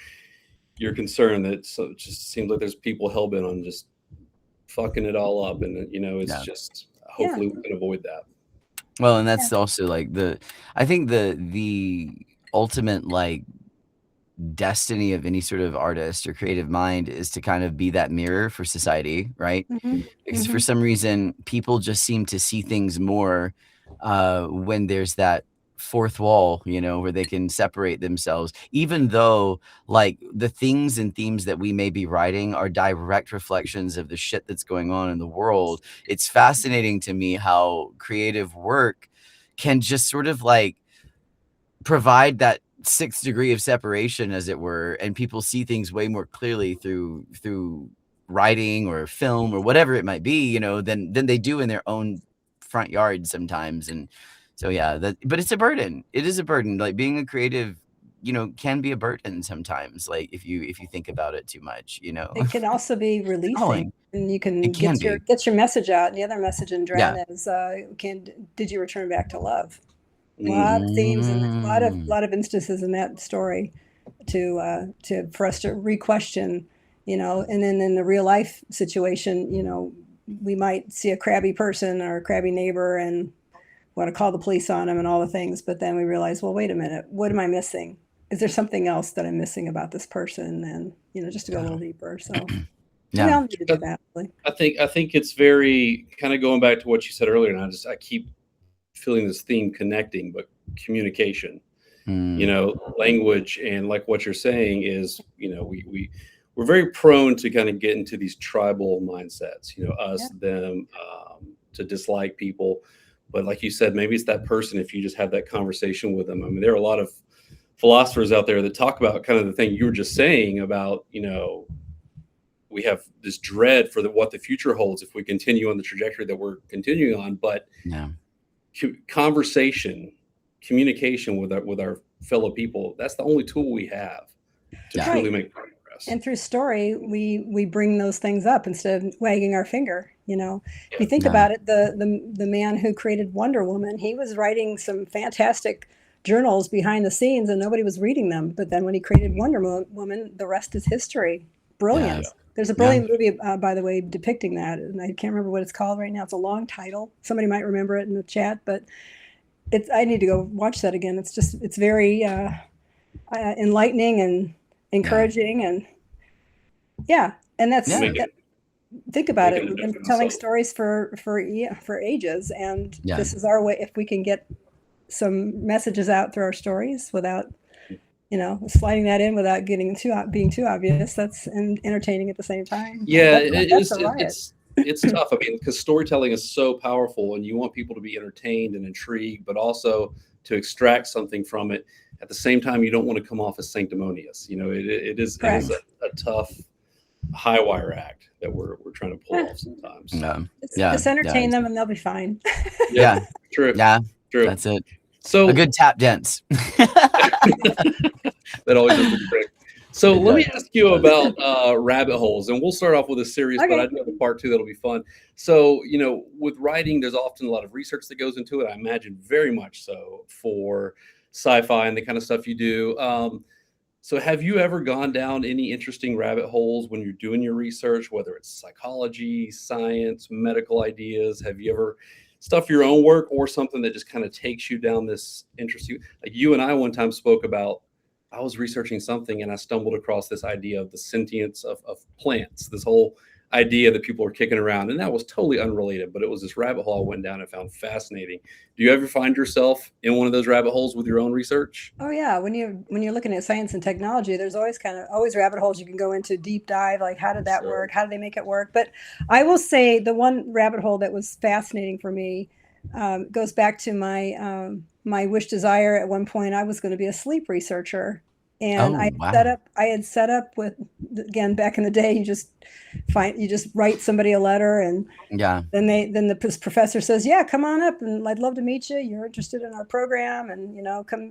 your concern that it just seems like there's people hell bent on just fucking it all up, and it's just hopefully we can avoid that. Well, and that's also like I think the ultimate like destiny of any sort of artist or creative mind is to kind of be that mirror for society, right? Because for some reason people just seem to see things more when there's that fourth wall, where they can separate themselves, even though like the things and themes that we may be writing are direct reflections of the shit that's going on in the world. It's fascinating to me how creative work can just sort of like provide that sixth degree of separation, as it were, and people see things way more clearly through writing or film or whatever it might be, than they do in their own front yard sometimes. And so but it's a burden. It is a burden. Like being a creative, can be a burden sometimes, like if you think about it too much. It can also be releasing, and you can get your message out. And the other message in Drown is did you return back to love? A lot of themes and a lot of instances in that story for us to re-question, and then in the real life situation, we might see a crabby person or a crabby neighbor and want to call the police on them and all the things, but then we realize, well, wait a minute, what am I missing? Is there something else that I'm missing about this person? And just to go a little deeper. So I'll need to do that. Really. I think it's very kind of going back to what you said earlier, and I keep feeling this theme connecting, but communication, language, and like what you're saying is, we're very prone to kind of get into these tribal mindsets, us, them, to dislike people. But like you said, maybe it's that person, if you just have that conversation with them. I mean, there are a lot of philosophers out there that talk about kind of the thing you were just saying about, we have this dread for what the future holds if we continue on the trajectory that we're continuing on. But communication with our fellow people, that's the only tool we have to truly make progress. And through story, we bring those things up instead of wagging our finger. If you think about it, the man who created Wonder Woman, he was writing some fantastic journals behind the scenes and nobody was reading them. But then when he created Wonder Woman, the rest is history. Brilliant. Yeah. There's a brilliant movie, by the way, depicting that. And I can't remember what it's called right now. It's a long title. Somebody might remember it in the chat, but I need to go watch that again. It's very enlightening and encouraging. And that's think about it. We've been telling stories for ages. And this is our way. If we can get some messages out through our stories without sliding that in without being too obvious, that's entertaining at the same time. Yeah, it's tough. I mean, because storytelling is so powerful, and you want people to be entertained and intrigued, but also to extract something from it. At the same time, you don't want to come off as sanctimonious. It is a tough high wire act that we're trying to pull off sometimes. Just entertain them, and they'll be fine. True. Yeah, true. That's it. So a good tap dance. That always does the trick. So let me ask you about rabbit holes, and we'll start off with a series, but I do have a part 2 that'll be fun. So, with writing, there's often a lot of research that goes into it. I imagine very much so for sci-fi and the kind of stuff you do. So have you ever gone down any interesting rabbit holes when you're doing your research, whether it's psychology, science, medical ideas? Have you ever stuff your own work or something that just kind of takes you down this interesting, like you and I one time spoke about, I was researching something and I stumbled across this idea of the sentience of plants, this whole idea that people are kicking around. And that was totally unrelated, but it was this rabbit hole I went down and found fascinating. Do you ever find yourself in one of those rabbit holes with your own research? Oh yeah. When you're looking at science and technology, there's always rabbit holes you can go into deep dive, like how did that work? How did they make it work? But I will say the one rabbit hole that was fascinating for me goes back to my wish desire. At one point, I was going to be a sleep researcher. And I had set up with, again, back in the day, you just write somebody a letter, and then the professor says, yeah, come on up, and I'd love to meet you. You're interested in our program, and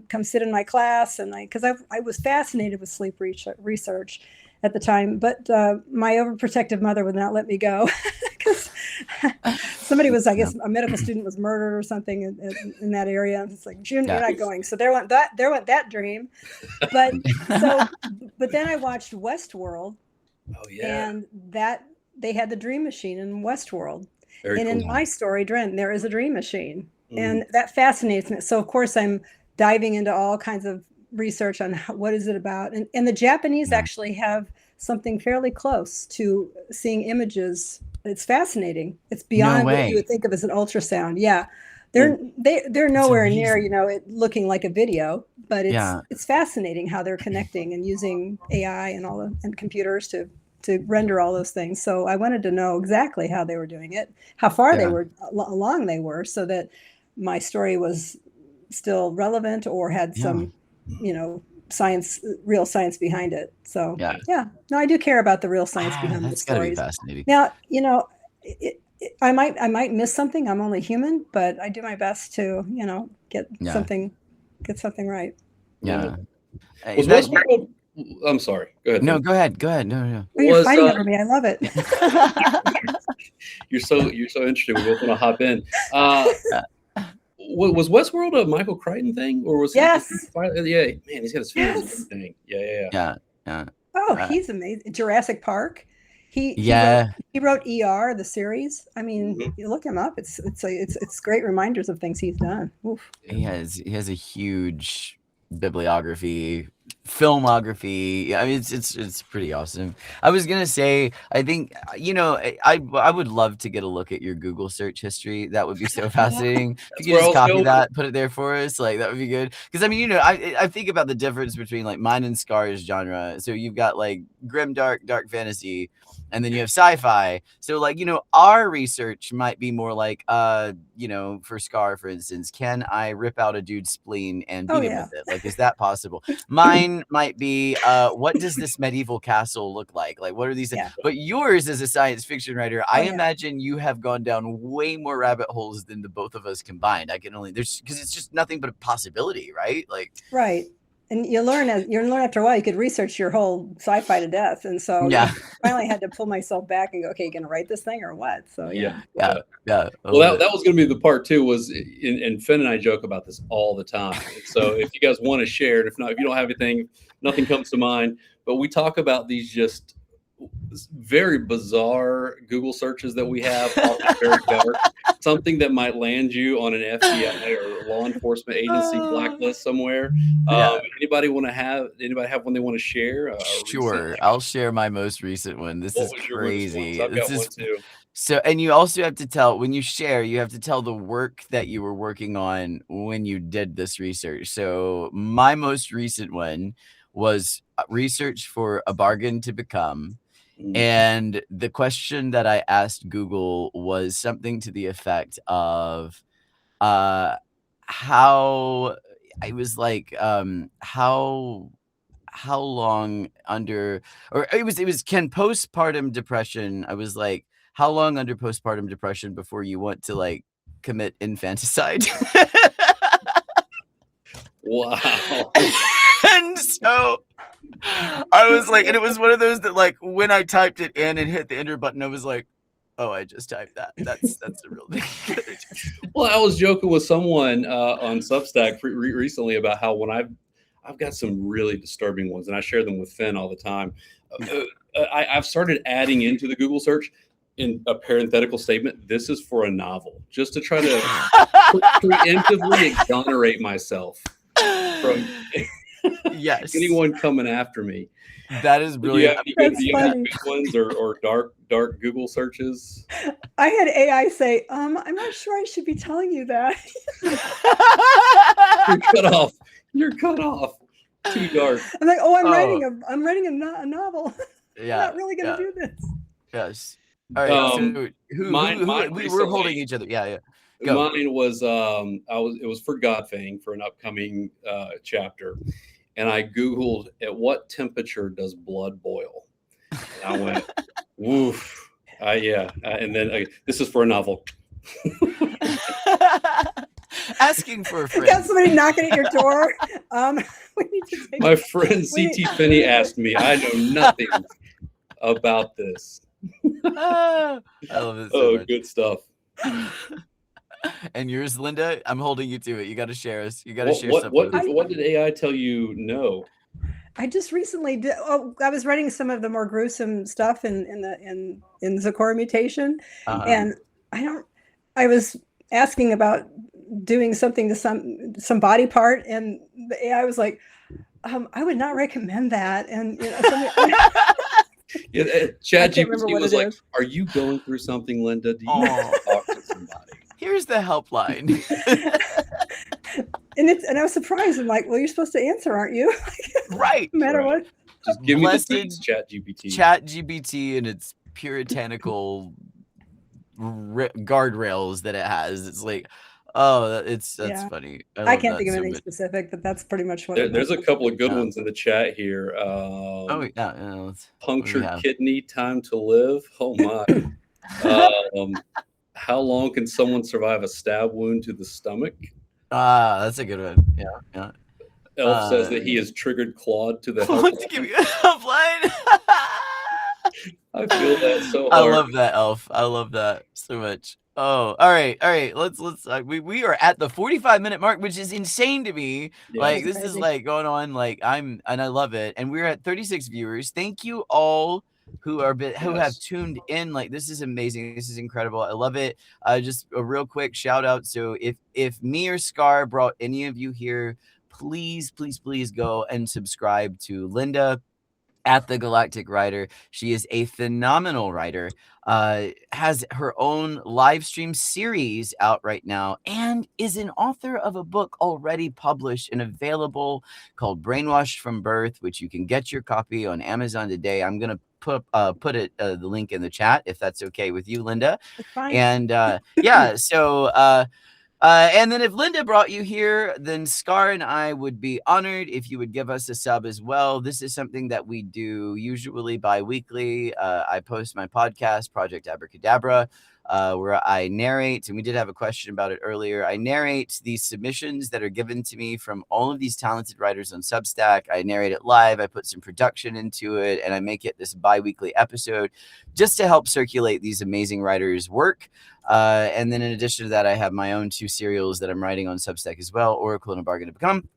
come sit in my class. And because I was fascinated with sleep research at the time, but my overprotective mother would not let me go because Somebody was, I guess, a medical student was murdered or something in that area. It's like, June, you're not going. So there went that dream. But then I watched Westworld. Oh yeah. And that they had the dream machine in Westworld. Very and cool. in my story, Dren, there is a dream machine. And that fascinates me. So of course I'm diving into all kinds of research on what is it about. And the Japanese actually have something fairly close to seeing images. It's fascinating. It's beyond what you would think of as an ultrasound. Yeah. They're nowhere near, it looking like a video, but it's fascinating how they're connecting and using AI and computers to render all those things. So I wanted to know exactly how they were doing it, how far they were along they were, so that my story was still relevant or had some, science, real science behind it. So no, I do care about the real science behind the stories. That's gotta be fascinating. Now, I might miss something. I'm only human, but I do my best to, get something right. Yeah. Was Westworld? I'm sorry. Go ahead. No, go ahead. No. Oh, you're fighting over me. I love it. You're so interested. We both want to hop in. Was Westworld a Michael Crichton thing, or was yes? Man, he's got his fingers in everything. Yeah. Oh, he's amazing. Jurassic Park. He wrote ER, the series. I mean, you look him up. It's great reminders of things he's done. Oof. He has a huge bibliography, filmography. I mean, it's pretty awesome. I was gonna say, I think I would love to get a look at your Google search history. That would be so fascinating. If you could just copy that, put it there for us, like that would be good. Because I mean, I think about the difference between like mine and Scar's genre. So you've got like grim dark fantasy, and then you have sci-fi. So like our research might be more like for Scar, for instance, can I rip out a dude's spleen and beat him with it? Like, is that possible? Mine might be what does this medieval castle look like? Like, what are these things? But yours as a science fiction writer, I imagine you have gone down way more rabbit holes than the both of us combined. Because it's just nothing but a possibility, right? Like, right. And you learn after a while. You could research your whole sci-fi to death, and so I finally had to pull myself back and go, okay, you gonna write this thing or what? So yeah. Well, that was going to be the part too. And Finn and I joke about this all the time. So if you guys want to share it, if not, if you don't have anything, nothing comes to mind. But we talk about these just very bizarre Google searches that we have, very dark, something that might land you on an FBI or law enforcement agency blacklist somewhere. Anybody have one they want to share? Sure, I'll share my most recent one. This is crazy. I've got one too. So, and you also have to tell, when you share, you have to tell the work that you were working on when you did this research. So my most recent one was research for A Bargain to Become. And the question that I asked Google was something to the effect of how I was like, how long under, or it was can postpartum depression, I was like, how long under postpartum depression before you want to like commit infanticide? Wow. And so I was like, and it was one of those that like when I typed it in and hit the enter button, I was like, oh, I just typed that. That's the real thing. Well, I was joking with someone on Substack recently about how when I've got some really disturbing ones, and I share them with Finn all the time. I've started adding into the Google search in a parenthetical statement, this is for a novel, just to try to preemptively exonerate myself from anyone coming after me. That is brilliant. Do you have good ones or dark Google searches? I had AI say, I'm not sure I should be telling you that. You're cut off. Too dark. I'm like, I'm writing a novel. Yeah, I'm not really gonna do this. Yes. All right. So we were holding each other. Yeah. Go. Mine was it was for Godfang for an upcoming chapter, and I Googled at what temperature does blood boil. And I went, woof. And then this is for a novel. Asking for a friend. Got somebody knocking at your door. We need to take My friend CT Finney asked me. I know nothing about this. I love it so Oh, much. good stuff. And yours, Linda, I'm holding you to it. You got to share us. You got to share something. What did AI tell you? No. I just recently did. Oh, I was writing some of the more gruesome stuff in the Zecora mutation, and I was asking about doing something to some body part, and the AI was like, I would not recommend that. And Yeah, I can't remember ChatGPT what was it like, is. "Are you going through something, Linda? Do you need to talk to somebody?" Here's the helpline. And I was surprised. I'm like, well, you're supposed to answer, aren't you? Right. No matter Right. what. Just give me the Blessed deets, ChatGPT. ChatGPT and its puritanical guardrails that it has. It's like, oh, that's Yeah. funny. I can't think of anything specific, but that's pretty much what There's a couple of good ones in the chat here. Oh yeah, punctured kidney, time to live. Oh my. How long can someone survive a stab wound to the stomach? That's a good one. Yeah. Elf says that he has triggered Claude to the helpline. To give you a helpline. I feel that so hard. I love that, Elf. I love that so much. Oh, all right. Let's we are at the 45-minute mark, which is insane to me. Yeah, like this is like going on. Like and I love it. And we're at 36 viewers. Thank you all who have tuned in. Like this is amazing. This is incredible. I love it. Just a real quick shout out. So if me or Scar brought any of you here, please go and subscribe to Linda at the Galactic Writer. She is a phenomenal writer, has her own live stream series out right now, and is an author of a book already published and available called Brainwashed from Birth, which you can get your copy on Amazon today. I'm going to put the link in the chat if that's okay with you, Linda. It's fine. And yeah, so and then if Linda brought you here, then Scar and I would be honored if you would give us a sub as well. This is something that we do usually bi-weekly. I post my podcast, Project Abracadabra, where I narrate, and we did have a question about it earlier. I narrate these submissions that are given to me from all of these talented writers on Substack. I narrate it live. I put some production into it, and I make it this bi-weekly episode just to help circulate these amazing writers' work. And then in addition to that, I have my own 2 serials that I'm writing on Substack as well, Oracle and A Bargain to Become.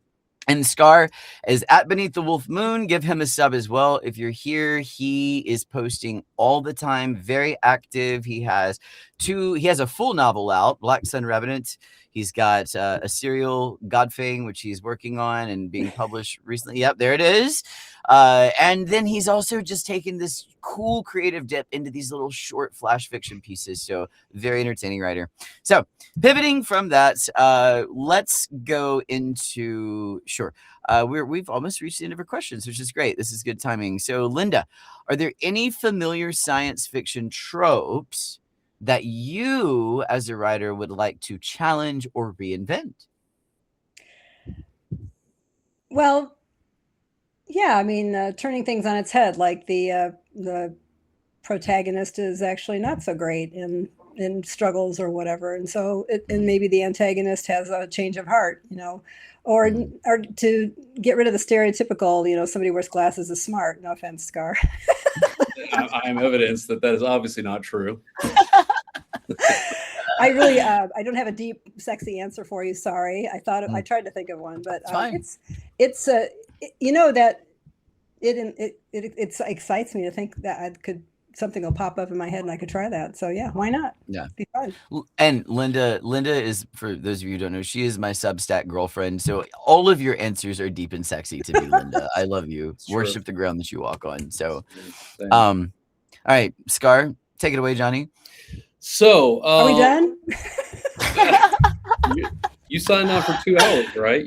And Scar is at Beneath the Wolf Moon. Give him a sub as well. If you're here, he is posting all the time, very active. He has a full novel out, Black Sun Revenant. He's got a serial, Godfang, which he's working on and being published recently. Yep, there it is. And then he's also just taken this cool creative dip into these little short flash fiction pieces. So very entertaining writer. So pivoting from that, let's go into we've almost reached the end of our questions, which is great. This is good timing. So Linda, are there any familiar science fiction tropes that you as a writer would like to challenge or reinvent? Well, yeah, I mean, turning things on its head, like the protagonist is actually not so great in struggles or whatever, and so and maybe the antagonist has a change of heart, or to get rid of the stereotypical, somebody wears glasses is smart. No offense, Scar. I'm evidence that is obviously not true. I really, I don't have a deep, sexy answer for you. Sorry. I tried to think of one, but it excites me to think that something will pop up in my head and I could try that. So yeah, why not? Yeah. Be fun. And Linda is, for those of you who don't know, she is my Substack girlfriend. So all of your answers are deep and sexy to me, Linda. I love you. Worship the ground that you walk on. So, all right, Scar, take it away, Johnny. So, are we done? you signed on for 2 hours, right?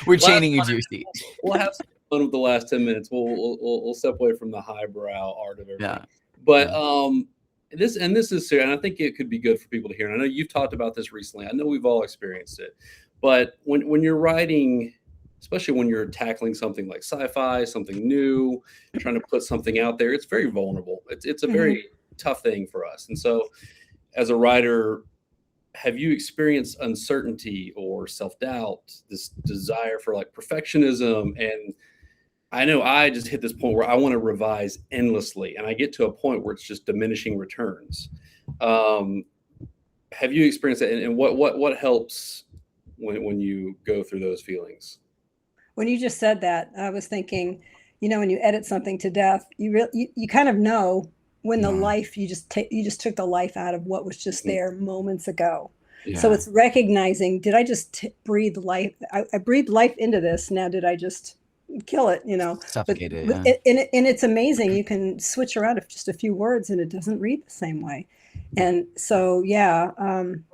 We're chaining you to your seat. We'll have some fun with the last 10 minutes. We'll step away from the highbrow art of everything. Yeah. But this is serious, and I think it could be good for people to hear. And I know you've talked about this recently. I know we've all experienced it. But when you're writing, especially when you're tackling something like sci-fi, something new, trying to put something out there, it's very vulnerable. It's a very tough thing for us. And so as a writer, have you experienced uncertainty or self-doubt, this desire for like perfectionism? And I know I just hit this point where I want to revise endlessly, and I get to a point where it's just diminishing returns. Have you experienced that? And what helps when you go through those feelings? When you just said that, I was thinking, when you edit something to death, you kind of know when the life you just took the life out of what was just there moments ago. Yeah. So it's recognizing, did I just breathe life? I breathed life into this. Now, did I just kill it? Suffocate it. And it's amazing. You can switch around just a few words and it doesn't read the same way. And so,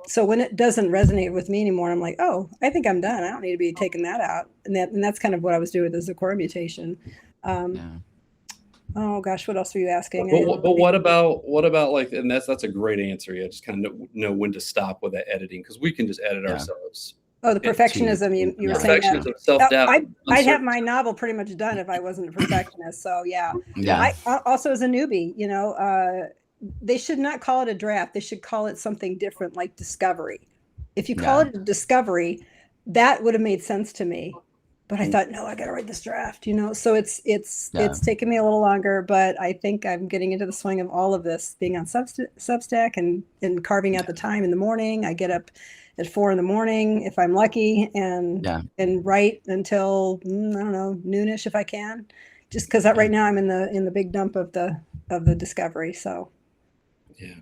so when it doesn't resonate with me anymore, I'm like, oh, I think I'm done. I don't need to be taking that out. And that's kind of what I was doing with the core mutation. Oh gosh, what else were you asking? But what about like, and that's a great answer. You just kind of know when to stop with that editing, because we can just edit ourselves. Oh, the perfectionism you were saying. Perfectionism, self-doubt. I'd have my novel pretty much done if I wasn't a perfectionist. So yeah. I also, as a newbie, they should not call it a draft. They should call it something different, like discovery. If you call it a discovery, that would have made sense to me. But I thought, no, I got to write this draft, So it's taken me a little longer, but I think I'm getting into the swing of all of this, being on Substack and carving out the time in the morning. I get up at 4 a.m. if I'm lucky, and write until I don't know, noonish if I can, just because right now I'm in the big dump of the discovery. So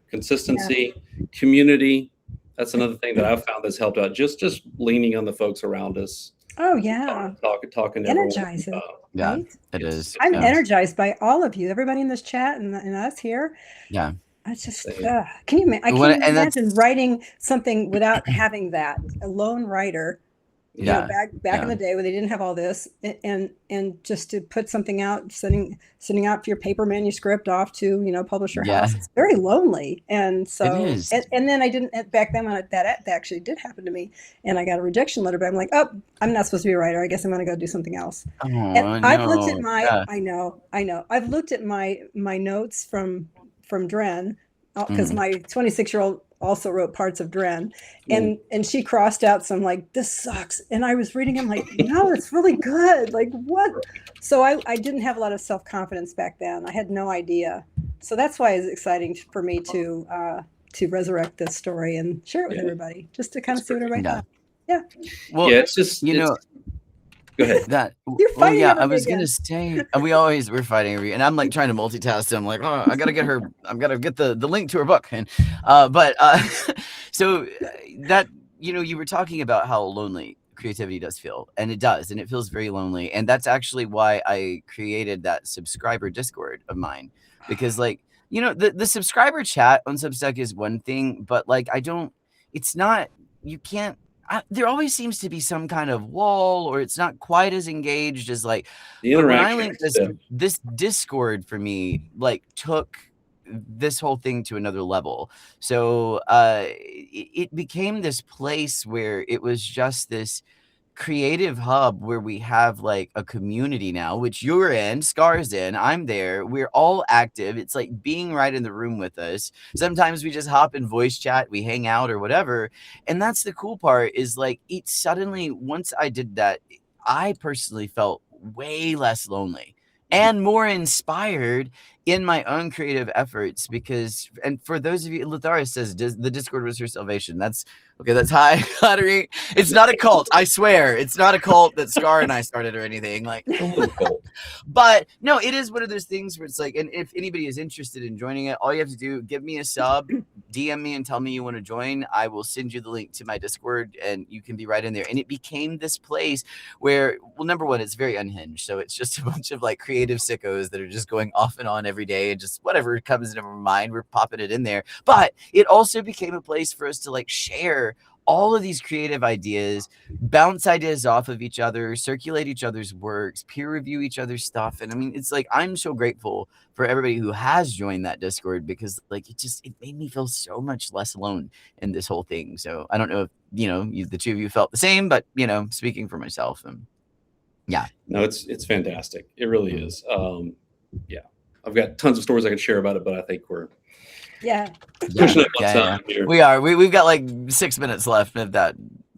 consistency, community. That's another thing that I've found that's helped out. Just leaning on the folks around us. Oh yeah, talking. Energizing. Right? It is. I'm energized by all of you, everybody in this chat, and us here. Yeah. I just can you? I can't imagine writing something without having that. A lone writer. Back in the day when they didn't have all this, and just to put something out, sending out your paper manuscript off to publisher house, it's very lonely. And so and then I didn't back then when that actually did happen to me, and I got a rejection letter, but I'm like, oh, I'm not supposed to be a writer. I guess I'm gonna go do something else. I've looked at my I know I've looked at my notes from Dren, because my 26-year-old also wrote parts of Dren, and she crossed out some like, this sucks, and I was reading, I'm like, no, it's really good, like what? So I didn't have a lot of self-confidence back then. I had no idea. So that's why it's exciting for me to resurrect this story and share it with everybody, just to kind of see what everybody thought. Well, it's just go ahead. You're fighting. I was gonna say we're fighting every, and I'm like trying to multitask. And I'm like, oh, I gotta get the link to her book, and so that you were talking about how lonely creativity does feel, and it does, and it feels very lonely, and that's actually why I created that subscriber Discord of mine, because the subscriber chat on Substack is one thing, but there always seems to be some kind of wall, or it's not quite as engaged as the interaction. When I linked this Discord for me, took this whole thing to another level. So it became this place where it was just this creative hub where we have a community now, which you're in, Scar's in, I'm there, we're all active. It's like being right in the room with us. Sometimes we just hop in voice chat, we hang out or whatever, and that's the cool part, is it suddenly, once I did that, I personally felt way less lonely and more inspired in my own creative efforts, because, and for those of you, Lithara says the Discord was her salvation. That's okay. That's high flattery. It's not a cult. I swear it's not a cult that Scar and I started or anything but no, it is one of those things where it's and if anybody is interested in joining it, all you have to do, give me a sub, DM me and tell me you want to join. I will send you the link to my Discord and you can be right in there. And it became this place where, well, number one, it's very unhinged. So it's just a bunch of creative sickos that are just going off and on every day, and just whatever comes into our mind, we're popping it in there. But it also became a place for us to share all of these creative ideas, bounce ideas off of each other, circulate each other's works, peer review each other's stuff. And I mean, it's I'm so grateful for everybody who has joined that Discord, because it made me feel so much less alone in this whole thing. So I don't know if the two of you felt the same, but speaking for myself, no, it's fantastic. It really is. I've got tons of stories I can share about it, but I think we're pushing it on time here. We are. We've got 6 minutes left, if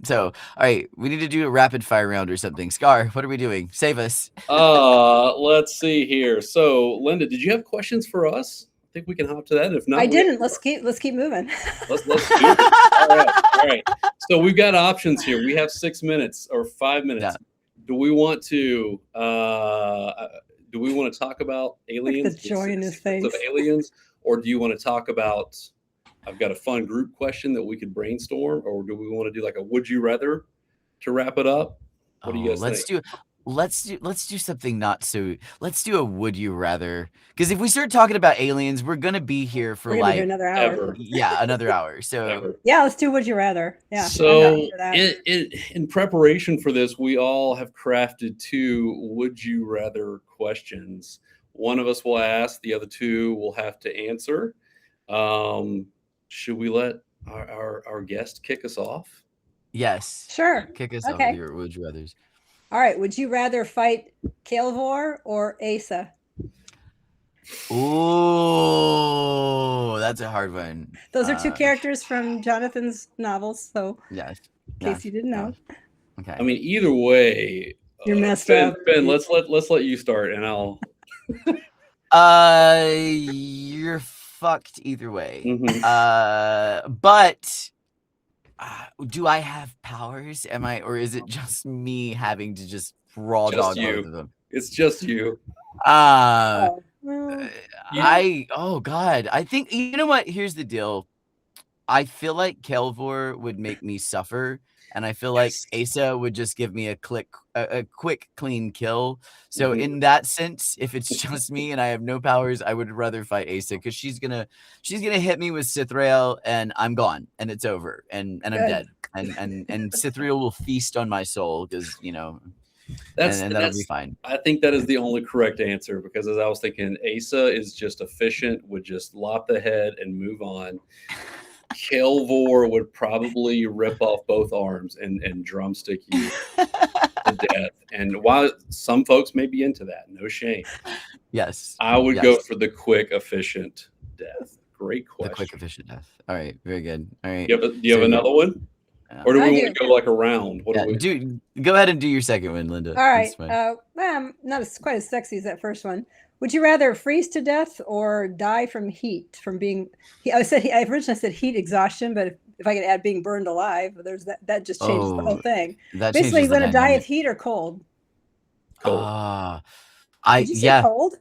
So, all right, we need to do a rapid fire round or something. Scar, what are we doing? Save us. Let's see here. So, Linda, did you have questions for us? I think we can hop to that. If not, I didn't. Let's keep moving. Let's do it. All right. So we've got options here. We have 6 minutes or 5 minutes. Yeah. Do we want to talk about aliens? The joy in his face. Of aliens, or do you want to talk about? I've got a fun group question that we could brainstorm, or do we want to do like a would you rather to wrap it up? What do you guys think? Let's do something not so. Let's do a would you rather, because if we start talking about aliens, we're gonna be here for like another hour. Another hour. So yeah, let's do would you rather. Yeah. So in preparation for this, we all have crafted 2 would you rather questions. One of us will ask, the other 2 will have to answer. Should we let our guest kick us off? Yes. Sure. Kick us off with your would you rathers. All right. Would you rather fight Calvor or Asa? Oh, that's a hard one. Those are 2 characters from Jonathan's novels. So, yes. In case you didn't know. Okay. I mean, either way, you're messed up. Ben, let's let you start, and I'll. You're fucked either way. Mm-hmm. But. Do I have powers? Or is it just me having to just raw dog both of them? It's just you. Oh God. I think, you know what? Here's the deal. I feel like Kelvor would make me suffer, and I feel like Asa would just give me a quick, clean kill. So in that sense, if it's just me and I have no powers, I would rather fight Asa, because she's gonna hit me with Sithrael, and I'm gone, and it's over, and I'm dead, and Sithrael will feast on my soul, because that'll be fine. I think that is the only correct answer, because as I was thinking, Asa is just efficient, would just lop the head and move on. Kelvor would probably rip off both arms and drumstick you to death. And while some folks may be into that, no shame. Yes. I would go for the quick, efficient death. Great question. The quick, efficient death. All right. Very good. All right. Do you have another one? Or do we want to go like around? Go ahead and do your second one, Linda. All right. Not quite as sexy as that first one. Would you rather freeze to death or die from heat? From being, I originally said heat exhaustion, but if I could add being burned alive, there's that just changes the whole thing. Basically, you're going to die of heat or cold. Cold. Did you say cold?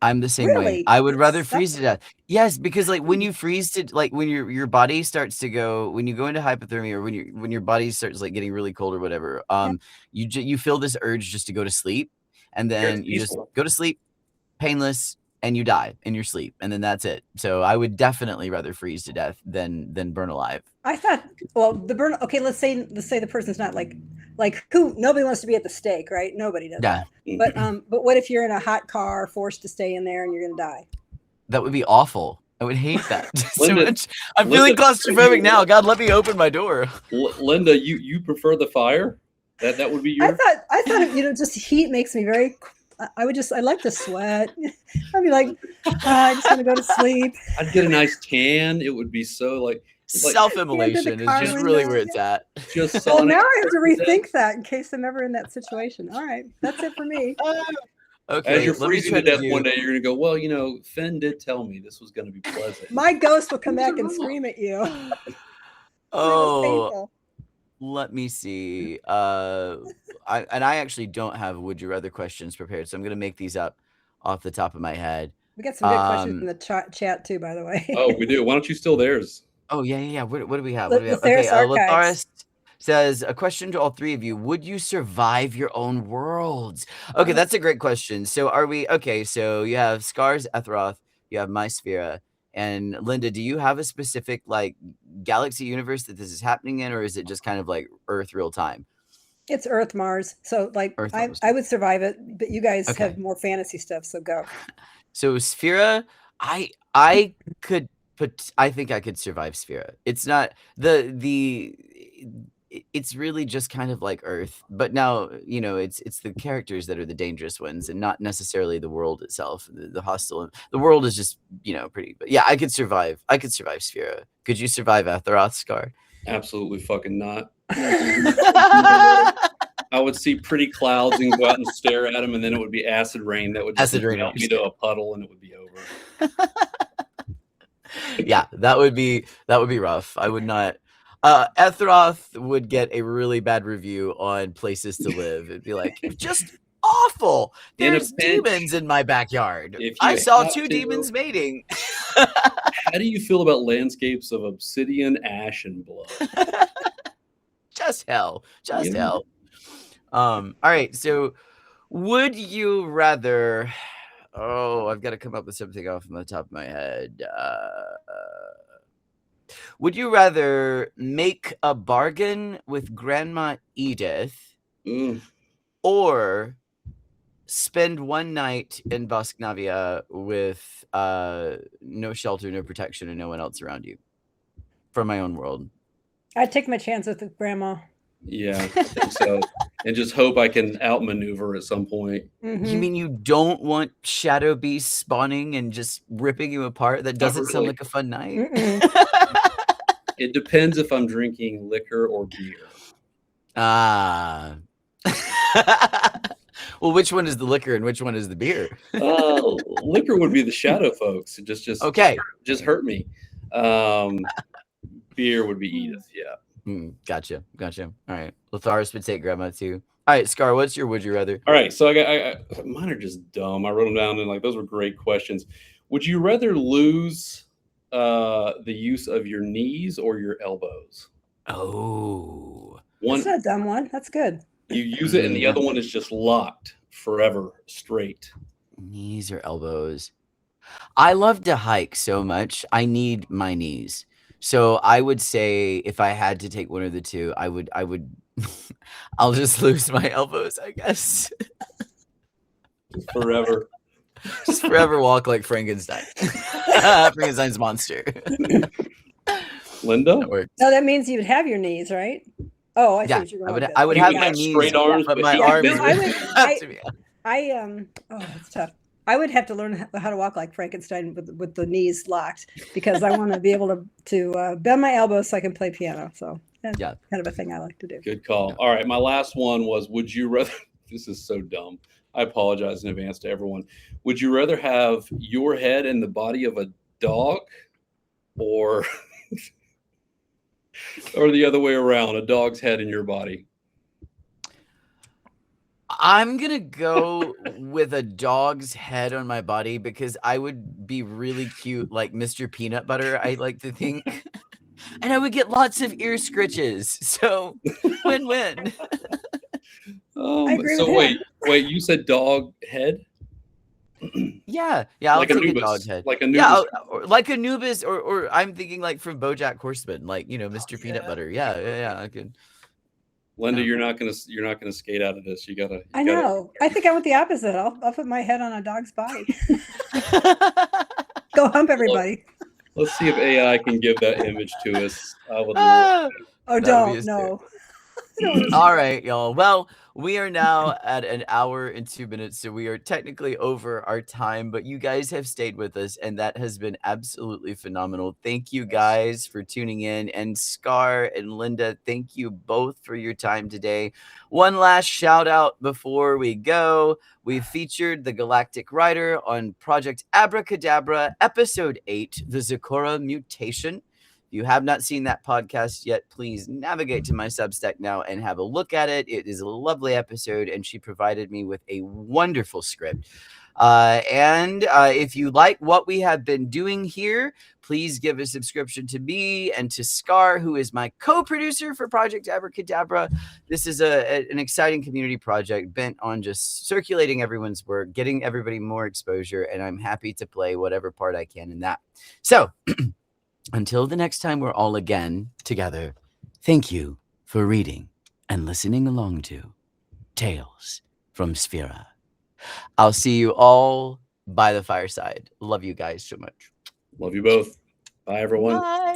I'm the same way. I would rather freeze to death. Yes, because like when you freeze to, like when your body starts to go, when you go into hypothermia, or when your body starts like getting really cold or whatever, you feel this urge just to go to sleep, and then you just go to sleep, painless, and you die in your sleep, and then that's it. So I would definitely rather freeze to death than burn alive. I thought, well, the burn. Okay, let's say the person's not like who, nobody wants to be at the stake, right? Nobody does. Yeah. That. But what if you're in a hot car, forced to stay in there, and you're gonna die? That would be awful. I would hate that so much. I'm feeling claustrophobic now. God, let me open my door. Linda, you prefer the fire? That would be your. I thought just heat makes me very. I like to sweat. I'd be like, I just want to go to sleep. I'd get a nice tan. It would be so like self-immolation is just really where it's at. Well, now I have to rethink that in case I'm ever in that situation. All right, that's it for me. Okay. As you're freezing to death one day, you're gonna go, well, Finn did tell me this was gonna be pleasant. My ghost will come back and scream at you. Oh. Let me see. I actually don't have would you rather questions prepared, so I'm gonna make these up off the top of my head. We got some good questions in the chat too, by the way. Oh, we do. Why don't you steal theirs? Oh yeah. What do we have? Okay, Latharis says a question to all three of you: would you survive your own worlds? Okay, that's a great question. So are we okay? So you have Scar's Etheroth, you have my Sphyra. And Linda, do you have a specific like galaxy universe that this is happening in, or is it just kind of like Earth real time? It's Earth, Mars. So like I would survive it, but you guys have more fantasy stuff, so go. So Sphyra, I think I could survive Sphyra. It's not it's really just kind of like Earth, but now it's the characters that are the dangerous ones, and not necessarily the world itself. The hostile, the world is just pretty. But yeah, I could survive. Sphyra. Could you survive Atheroth, Scar? Absolutely fucking not. I would see pretty clouds and go out and stare at them, and then it would be acid rain that would just melt me to a puddle, and it would be over. Yeah, that would be rough. I would not. Ethroth would get a really bad review on places to live. It'd be like, just awful. There's demons in my backyard. I saw two demons mating. How do you feel about landscapes of obsidian, ash, and blood? Just hell. Just hell. All right. So would you rather... Oh, I've got to come up with something off the top of my head. Would you rather make a bargain with Grandma Edith or spend one night in Bosknavia with no shelter, no protection, and no one else around you from my own world? I'd take my chance with Grandma. Yeah, I think so. And just hope I can outmaneuver at some point. Mm-hmm. You mean you don't want shadow beasts spawning and just ripping you apart? That doesn't sound like a fun night. It depends if I'm drinking liquor or beer. Well, which one is the liquor and which one is the beer? Liquor would be the shadow folks. Just okay. Just hurt me. Beer would be Edith. Yeah. Gotcha. All right. Lotharis would take Grandma too. All right, Scar, what's your would you rather? All right, so I mine are just dumb. I wrote them down and those were great questions. Would you rather lose the use of your knees or your elbows? Oh, that's not a dumb one. That's good. You use it, and the other one is just locked forever, straight. Knees or elbows? I love to hike so much. I need my knees. So I would say if I had to take one of the two, I would I'll just lose my elbows, I guess. Forever. Just forever walk like Frankenstein. Frankenstein's monster. Linda? No, that means you'd have your knees, right? Oh, I see what you're going I would have my knees, straight arms, but my arms. It's tough. I would have to learn how to walk like Frankenstein with the knees locked because I want to be able to bend my elbows so I can play piano. So that's kind of a thing I like to do. Good call. All right, my last one was: would you rather? This is so dumb. I apologize in advance to everyone. Would you rather have your head in the body of a dog, or the other way around, a dog's head in your body? I'm going to go with a dog's head on my body because I would be really cute like Mr. Peanut Butter, I like to think. And I would get lots of ear scritches. So win-win. So wait, you said dog head? Yeah, I'll like take Anubis. A dog head. Like Anubis. Yeah, like Anubis, or I'm thinking like from BoJack Horseman, like Mr. Peanut Butter. Yeah, I could. Linda, you're not gonna skate out of this. You gotta. I know. I think I want the opposite. I'll put my head on a dog's body. Go hump everybody. Let's see if AI can give that image to us. I would love it. Oh, don't no. All right, y'all. Well, we are now at an hour and 2 minutes, so we are technically over our time, but you guys have stayed with us, and that has been absolutely phenomenal. Thank you guys for tuning in, and Scar and Linda, thank you both for your time today. One last shout out before we go. We featured the Galactic Writer on Project Abracadabra, Episode 8, The Zecora Mutation. If you have not seen that podcast yet, please navigate to my Substack now and have a look at it. It is a lovely episode, and she provided me with a wonderful script. And if you like what we have been doing here, please give a subscription to me and to Scar, who is my co-producer for Project Abracadabra. This is an exciting community project bent on just circulating everyone's work, getting everybody more exposure, and I'm happy to play whatever part I can in that. So... until the next time we're all again together, thank you for reading and listening along to Tales from Sphyra. I'll see you all by the fireside. Love you guys so much. Love you both. Bye, everyone. Bye.